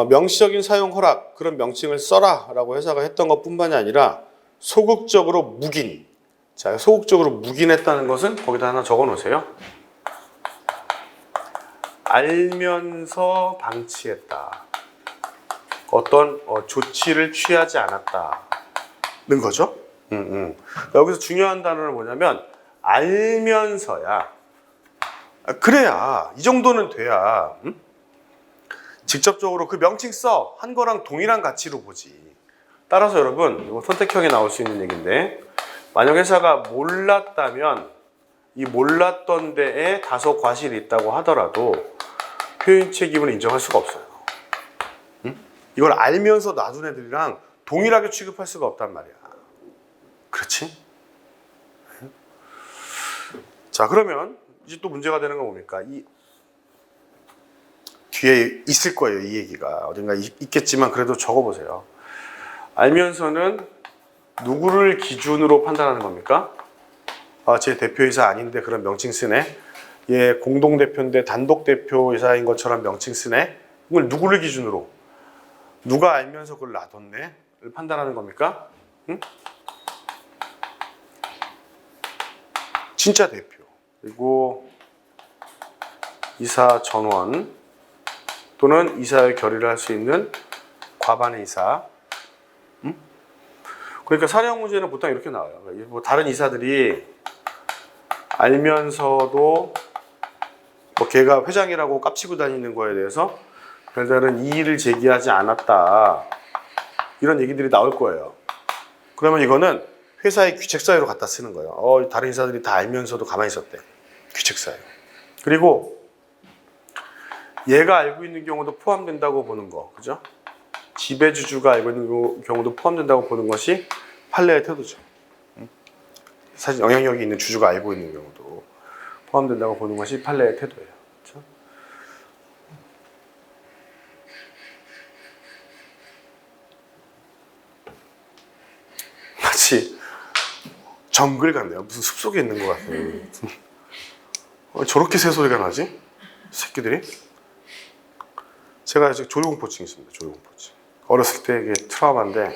명시적인 사용 허락 그런 명칭을 써라라고 회사가 했던 것뿐만이 아니라 소극적으로 묵인. 자, 소극적으로 묵인했다는 것은 거기다 하나 적어 놓으세요. 알면서 방치했다. 어떤 조치를 취하지 않았다는 거죠. 여기서 중요한 단어는 뭐냐면 알면서야. 그래야 이 정도는 돼야 직접적으로 그 명칭 써 한 거랑 동일한 가치로 보지. 따라서 여러분 이거 선택형에 나올 수 있는 얘기인데 만약 회사가 몰랐다면 이 몰랐던 데에 다소 과실이 있다고 하더라도 표현 책임을 인정할 수가 없어요. 이걸 알면서 놔둔 애들이랑 동일하게 취급할 수가 없단 말이야. 그렇지? 자, 그러면 이제 또 문제가 되는 건 뭡니까? 이 뒤에 있을 거예요. 이 얘기가 어딘가 있겠지만 그래도 적어보세요. 알면서는 누구를 기준으로 판단하는 겁니까? 제 대표이사 아닌데 그런 명칭 쓰네. 얘 공동대표인데 단독대표이사인 것처럼 명칭 쓰네. 이걸 누구를 기준으로? 누가 알면서 그걸 놔뒀네? 를 판단하는 겁니까? 응? 진짜 대표. 그리고 이사 전원 또는 이사의 결의를 할 수 있는 과반의 이사. 그러니까 사령 문제는 보통 이렇게 나와요. 뭐 다른 이사들이 알면서도 뭐 걔가 회장이라고 깝치고 다니는 거에 대해서 별다른 이의를 제기하지 않았다. 이런 얘기들이 나올 거예요. 그러면 이거는 회사의 귀책사유로 갖다 쓰는 거예요. 다른 이사들이 다 알면서도 가만히 있었대. 귀책사유. 그리고 얘가 알고 있는 경우도 포함된다고 보는 거. 그죠? 지배주주가 알고 있는 경우도 포함된다고 보는 것이 판례의 태도죠. 사실 영향력이 있는 주주가 알고 있는 경우도 포함된다고 보는 것이 판례의 태도예요. 그렇죠? 마치 정글 같네요. 무슨 숲속에 있는 것 같아요. 저렇게 새소리가 나지? 새끼들이? 제가 아직 조류공포증이 있습니다. 조류공포증. 어렸을 때 이게 트라우마인데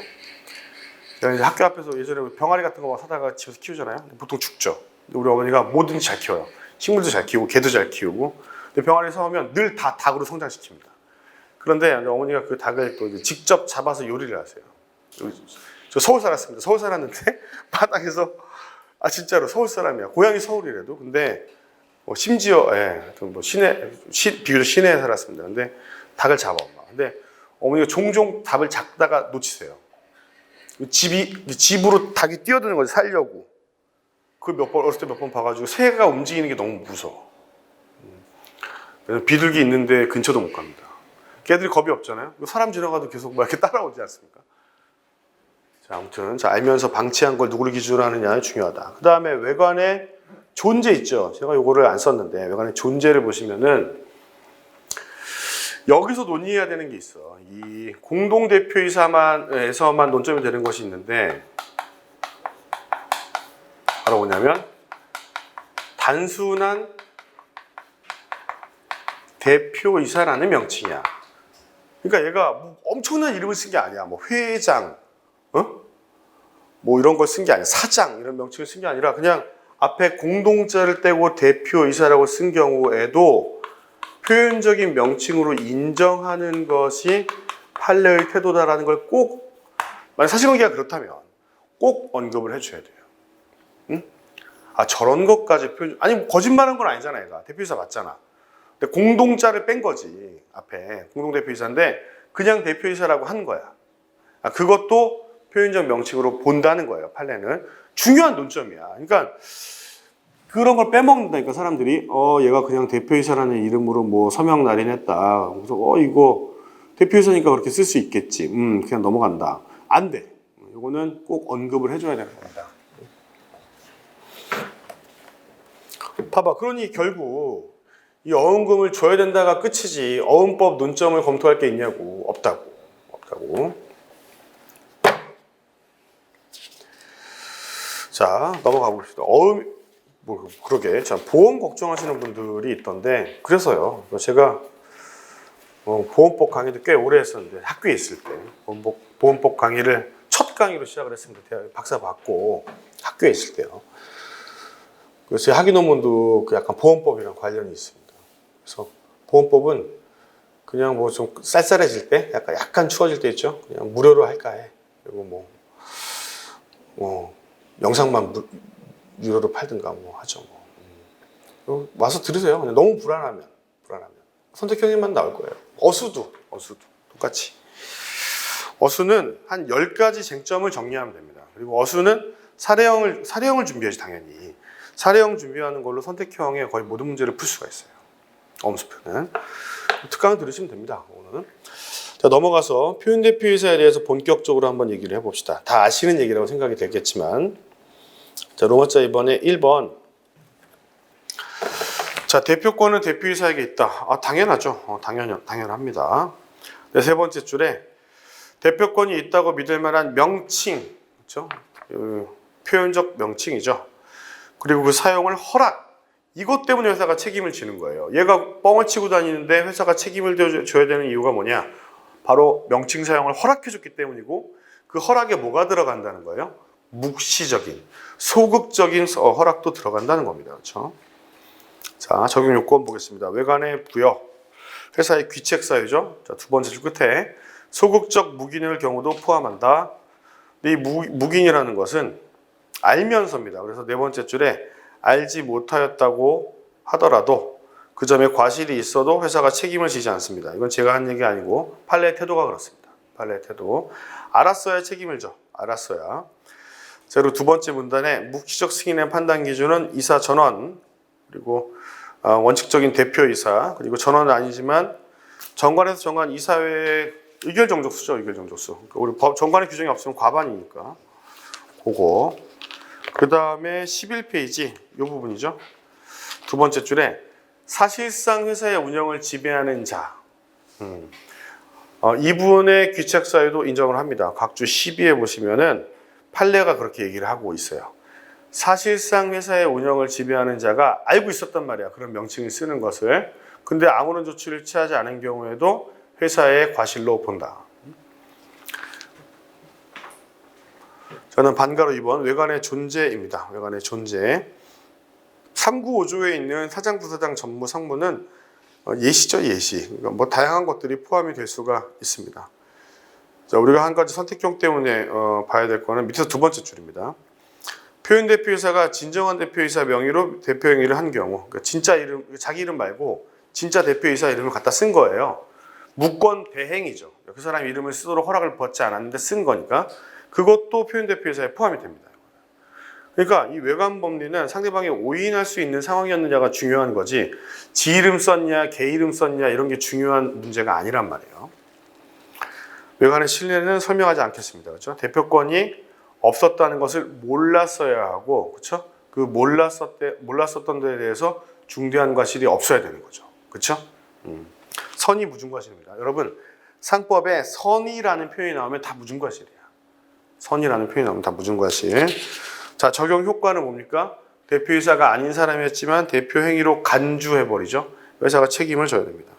제가 이제 학교 앞에서 예전에 병아리 같은 거 사다가 집에서 키우잖아요. 보통 죽죠. 우리 어머니가 뭐든지 잘 키워요. 식물도 잘 키우고 개도 잘 키우고. 근데 병아리 사오면 늘 다 닭으로 성장시킵니다. 그런데 어머니가 그 닭을 또 직접 잡아서 요리를 하세요. 저 서울 살았습니다. 서울 살았는데 바닥에서 진짜로 서울 사람이야. 고향이 서울이라도. 근데 심지어 뭐 비교적 시내에 살았습니다. 근데 닭을 잡아 엄마. 근데 어머니가 종종 닭을 잡다가 놓치세요. 집으로 닭이 뛰어드는 거지 살려고. 어렸을 때 몇 번 봐가지고 새가 움직이는 게 너무 무서워. 비둘기 있는데 근처도 못 갑니다. 걔들이 겁이 없잖아요. 사람 지나가도 계속 막 이렇게 따라오지 않습니까? 자, 아무튼 알면서 방치한 걸 누구를 기준으로 하느냐 중요하다. 그 다음에 외관의 존재 있죠. 제가 요거를 안 썼는데 외관의 존재를 보시면은 여기서 논의해야 되는 게 있어. 이 공동대표이사에서만 논점이 되는 것이 있는데 바로 뭐냐면 단순한 대표이사라는 명칭이야. 그러니까 얘가 뭐 엄청난 이름을 쓴 게 아니야. 뭐 회장, 뭐 이런 걸 쓴 게 아니야. 사장 이런 명칭을 쓴 게 아니라 그냥 앞에 공동자를 떼고 대표이사라고 쓴 경우에도 표현적인 명칭으로 인정하는 것이 판례의 태도다라는 걸 꼭 만약 사실관계가 그렇다면 꼭 언급을 해줘야 돼요. 응? 아, 저런 것까지 아니, 거짓말한 건 아니잖아, 얘가. 대표이사 맞잖아. 근데 공동자를 뺀 거지, 앞에. 공동대표이사인데, 그냥 대표이사라고 한 거야. 아, 그것도 표현적 명칭으로 본다는 거예요, 판례는. 중요한 논점이야. 그러니까, 그런 걸 빼먹는다니까, 사람들이. 얘가 그냥 대표이사라는 이름으로 뭐 서명 날인했다. 그래서, 이거 대표이사니까 그렇게 쓸 수 있겠지. 그냥 넘어간다. 안 돼. 이거는 꼭 언급을 해줘야 되는 겁니다. 봐봐. 그러니 결국 이 어음금을 줘야 된다가 끝이지 어음법 논점을 검토할 게 있냐고. 없다고. 자, 넘어가 봅시다. 그러게. 자, 보험 걱정하시는 분들이 있던데, 그래서요. 제가 보험법 강의도 꽤 오래 했었는데, 학교에 있을 때 보험법 강의를 첫 강의로 시작을 했습니다. 대학 박사 받고 학교에 있을 때요. 그래서 제 학위 논문도 약간 보험법이랑 관련이 있습니다. 그래서 보험법은 그냥 뭐 좀 쌀쌀해질 때, 약간 추워질 때 있죠. 그냥 무료로 할까 해. 그리고 영상만 유료로 팔든가 하죠. 와서 들으세요. 그냥 너무 불안하면 선택형에만 나올 거예요. 어수도 똑같이. 어수는 한 10가지 쟁점을 정리하면 됩니다. 그리고 어수는 사례형을 준비해야지, 당연히. 사례형 준비하는 걸로 선택형의 거의 모든 문제를 풀 수가 있어요. 어음수표는. 특강을 들으시면 됩니다, 오늘은. 자, 넘어가서 표현대표이사에 대해서 본격적으로 한번 얘기를 해봅시다. 다 아시는 얘기라고 생각이 되겠지만. 자, 로마자 이번에 1번. 자, 대표권은 대표이사에게 있다. 당연하죠. 당연합니다. 네, 세 번째 줄에 대표권이 있다고 믿을 만한 명칭, 그렇죠? 표현적 명칭이죠. 그리고 그 사용을 허락. 이것 때문에 회사가 책임을 지는 거예요. 얘가 뻥을 치고 다니는데 회사가 책임을 져야 되는 이유가 뭐냐? 바로 명칭 사용을 허락해줬기 때문이고, 그 허락에 뭐가 들어간다는 거예요? 묵시적인, 소극적인 허락도 들어간다는 겁니다. 그렇죠? 자, 적용 요건 보겠습니다. 외관의 부여, 회사의 귀책 사유죠. 자, 두 번째 줄 끝에 소극적 묵인의 경우도 포함한다. 이 묵인이라는 것은 알면서입니다. 그래서 네 번째 줄에 알지 못하였다고 하더라도 그 점에 과실이 있어도 회사가 책임을 지지 않습니다. 이건 제가 한 얘기 아니고 판례의 태도가 그렇습니다. 판례의 태도. 알았어야 책임을 져. 알았어야. 자, 그리고 두 번째 문단에 묵시적 승인의 판단 기준은 이사 전원, 그리고 원칙적인 대표이사, 그리고 전원은 아니지만 정관에서 정한 이사회의 의결 정족수죠. 의결 정족수. 그러니까 우리 정관의 규정이 없으면 과반이니까. 그거. 그 다음에 11페이지 이 부분이죠. 두 번째 줄에 사실상 회사의 운영을 지배하는 자. 이분의 귀책 사유도 인정을 합니다. 각주 12에 보시면은 판례가 그렇게 얘기를 하고 있어요. 사실상 회사의 운영을 지배하는 자가 알고 있었단 말이야. 그런 명칭을 쓰는 것을. 근데 아무런 조치를 취하지 않은 경우에도 회사의 과실로 본다. 저는 반가로 2번 외관의 존재입니다. 외관의 존재. 395조에 있는 사장, 부사장, 전무, 상무는 예시죠, 예시. 그러니까 뭐 다양한 것들이 포함이 될 수가 있습니다. 자, 우리가 한 가지 선택형 때문에 봐야 될 거는 밑에서 두 번째 줄입니다. 표현 대표이사가 진정한 대표이사 명의로 대표 행위를 한 경우, 그러니까 진짜 이름, 자기 이름 말고 진짜 대표이사 이름을 갖다 쓴 거예요. 무권 대행이죠. 그 사람 이름을 쓰도록 허락을 받지 않았는데 쓴 거니까 그것도 표현 대표이사에 포함이 됩니다. 그러니까 이 외관 법리는 상대방이 오인할 수 있는 상황이었느냐가 중요한 거지, 지 이름 썼냐, 개 이름 썼냐 이런 게 중요한 문제가 아니란 말이에요. 외관의 신뢰는 설명하지 않겠습니다. 그렇죠? 대표권이 없었다는 것을 몰랐어야 하고, 그렇죠? 그 몰랐었던 데에 대해서 중대한 과실이 없어야 되는 거죠. 그렇죠? 선이 무중과실입니다. 여러분, 상법에 선이라는 표현이 나오면 다 무중과실이야. 선이라는 표현이 나오면 다 무중과실. 자, 적용 효과는 뭡니까? 대표이사가 아닌 사람이었지만 대표 행위로 간주해버리죠. 회사가 책임을 져야 됩니다.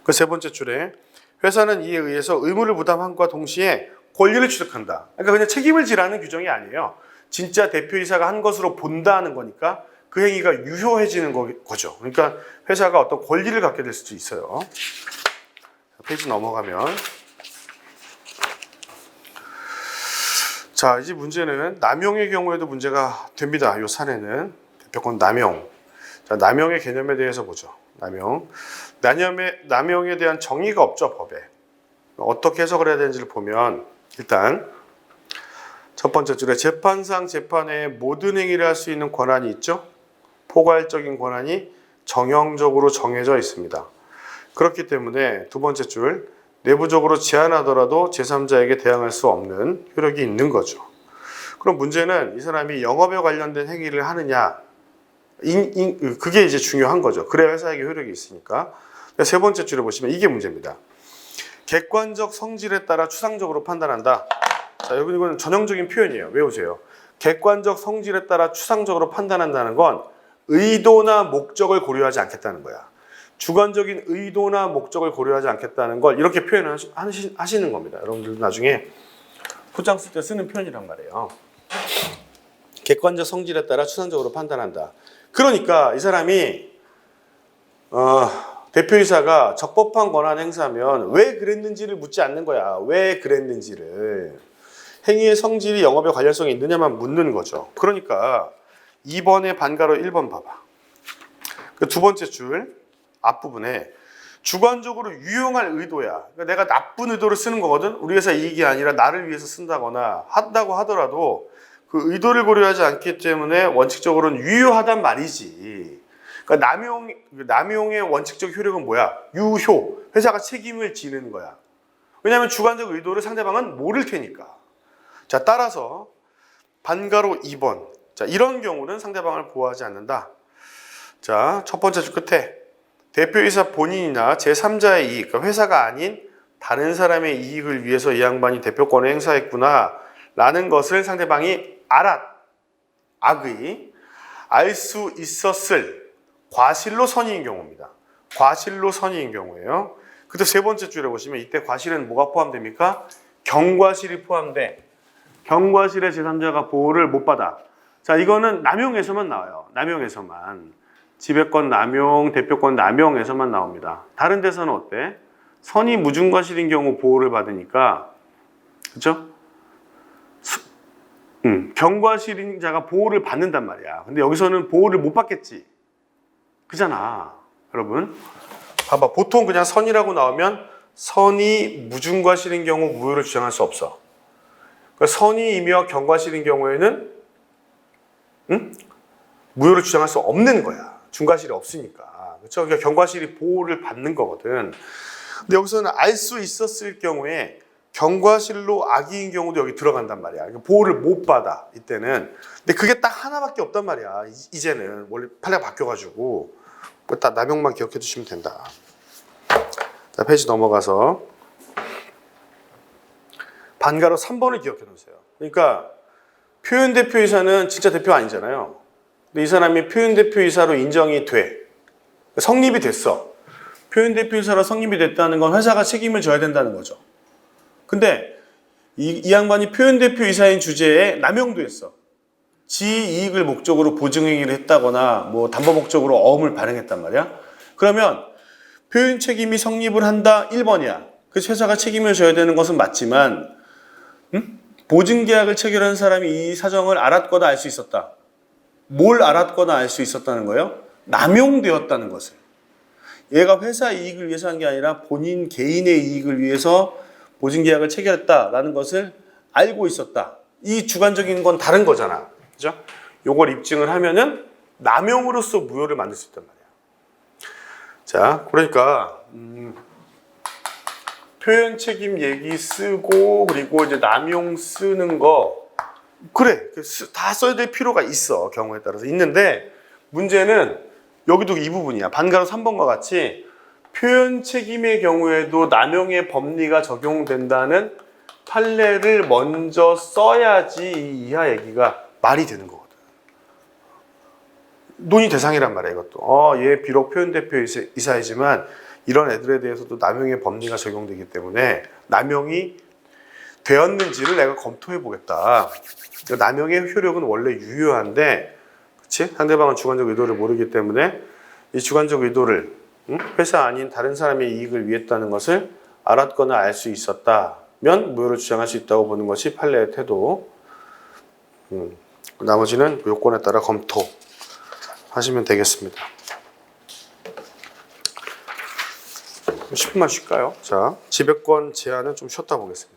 그 세 번째 줄에 회사는 이에 의해서 의무를 부담함과 동시에 권리를 취득한다. 그러니까 그냥 책임을 지라는 규정이 아니에요. 진짜 대표이사가 한 것으로 본다는 거니까 그 행위가 유효해지는 거죠. 그러니까 회사가 어떤 권리를 갖게 될 수도 있어요. 페이지 넘어가면 자, 이제 문제는 남용의 경우에도 문제가 됩니다. 이 사례는 대표권 남용. 자, 남용의 개념에 대해서 보죠. 남용. 남용에 대한 정의가 없죠, 법에. 어떻게 해석을 해야 되는지를 보면 일단 첫 번째 줄에 재판상 재판에 모든 행위를 할 수 있는 권한이 있죠. 포괄적인 권한이 정형적으로 정해져 있습니다. 그렇기 때문에 두 번째 줄 내부적으로 제한하더라도 제3자에게 대항할 수 없는 효력이 있는 거죠. 그럼 문제는 이 사람이 영업에 관련된 행위를 하느냐, 그게 이제 중요한 거죠. 그래야 회사에게 효력이 있으니까. 세 번째 줄에 보시면 이게 문제입니다. 객관적 성질에 따라 추상적으로 판단한다. 자, 여러분 이건 전형적인 표현이에요. 외우세요. 객관적 성질에 따라 추상적으로 판단한다는 건 의도나 목적을 고려하지 않겠다는 거야. 주관적인 의도나 목적을 고려하지 않겠다는 걸 이렇게 표현하시는 겁니다. 여러분들 나중에 포장 쓸 때 쓰는 표현이란 말이에요. 객관적 성질에 따라 추상적으로 판단한다. 그러니까 이 사람이 대표이사가 적법한 권한 행사면 왜 그랬는지를 묻지 않는 거야. 왜 그랬는지를. 행위의 성질이 영업에 관련성이 있느냐만 묻는 거죠. 그러니까 2번의 반가로 1번 봐봐. 그 두 번째 줄 앞부분에 주관적으로 유용할 의도야. 그러니까 내가 나쁜 의도를 쓰는 거거든. 우리 회사 이익이 아니라 나를 위해서 쓴다거나 한다고 하더라도 그 의도를 고려하지 않기 때문에 원칙적으로는 유효하단 말이지. 그러니까 남용의 원칙적 효력은 뭐야? 유효. 회사가 책임을 지는 거야. 왜냐하면 주관적 의도를 상대방은 모를 테니까. 자, 따라서 반가로 2번. 자, 이런 경우는 상대방을 보호하지 않는다. 자, 첫 번째 줄 끝에 대표이사 본인이나 제3자의 이익, 그러니까 회사가 아닌 다른 사람의 이익을 위해서 이 양반이 대표권을 행사했구나 라는 것을 상대방이 악의, 알 수 있었을 과실로 선의인 경우입니다. 과실로 선의인 경우예요. 그때 세 번째 줄에 보시면 이때 과실은 뭐가 포함됩니까? 경과실이 포함돼. 경과실의 제3자가 보호를 못 받아. 자, 이거는 남용에서만 나와요. 남용에서만. 지배권 남용, 대표권 남용에서만 나옵니다. 다른 데서는 어때? 선의 무중과실인 경우 보호를 받으니까, 그렇죠? 경과실인 자가 보호를 받는단 말이야. 근데 여기서는 보호를 못 받겠지. 그잖아, 여러분. 봐봐, 보통 그냥 선이라고 나오면 선의 무중과실인 경우 무효를 주장할 수 없어. 그러니까 선의이며 경과실인 경우에는 무효를 주장할 수 없는 거야. 중과실이 없으니까. 그렇죠? 그러니까 경과실이 보호를 받는 거거든. 근데 여기서는 알 수 있었을 경우에 경과실로 악의인 경우도 여기 들어간단 말이야. 그러니까 보호를 못 받아, 이때는. 근데 그게 딱 하나밖에 없단 말이야. 이제는. 원래 판례가 바뀌어가지고. 딱 남용만 기억해 두시면 된다. 자, 페이지 넘어가서. 반가로 3번을 기억해 놓으세요. 그러니까 표현 대표이사는 진짜 대표 아니잖아요. 근데 이 사람이 표현 대표이사로 인정이 돼. 성립이 됐어. 표현 대표이사로 성립이 됐다는 건 회사가 책임을 져야 된다는 거죠. 근데 이 양반이 표현 대표이사인 주제에 남용도 했어. 지 이익을 목적으로 보증행위를 했다거나 뭐 담보 목적으로 어음을 발행했단 말이야. 그러면 표현 책임이 성립을 한다 1번이야. 그래서 회사가 책임을 져야 되는 것은 맞지만 보증계약을 체결한 사람이 이 사정을 알았거나 알 수 있었다. 뭘 알았거나 알 수 있었다는 거예요? 남용되었다는 것을. 얘가 회사 이익을 위해서 한 게 아니라 본인 개인의 이익을 위해서 보증계약을 체결했다라는 것을 알고 있었다. 이 주관적인 건 다른 거잖아. 그죠? 요걸 입증을 하면은 남용으로서 무효를 만들 수 있단 말이야. 자, 그러니까 표현 책임 얘기 쓰고 그리고 이제 남용 쓰는 거 그래 다 써야 될 필요가 있어. 경우에 따라서 있는데 문제는 여기도 이 부분이야. 반가로 3번과 같이 표현 책임의 경우에도 남용의 법리가 적용된다는 판례를 먼저 써야지 이 이하 얘기가 말이 되는 거거든. 논의 대상이란 말이야 이것도. 얘 비록 표현 대표이사이지만 이런 애들에 대해서도 남용의 법리가 적용되기 때문에 남용이 되었는지를 내가 검토해 보겠다. 그러니까 남용의 효력은 원래 유효한데, 그치? 상대방은 주관적 의도를 모르기 때문에 이 주관적 의도를 회사 아닌 다른 사람의 이익을 위했다는 것을 알았거나 알 수 있었다면 무효를 주장할 수 있다고 보는 것이 판례의 태도. 나머지는 요건에 따라 검토하시면 되겠습니다. 10분만 쉴까요? 자, 지배권 제한은 좀 쉬었다 보겠습니다.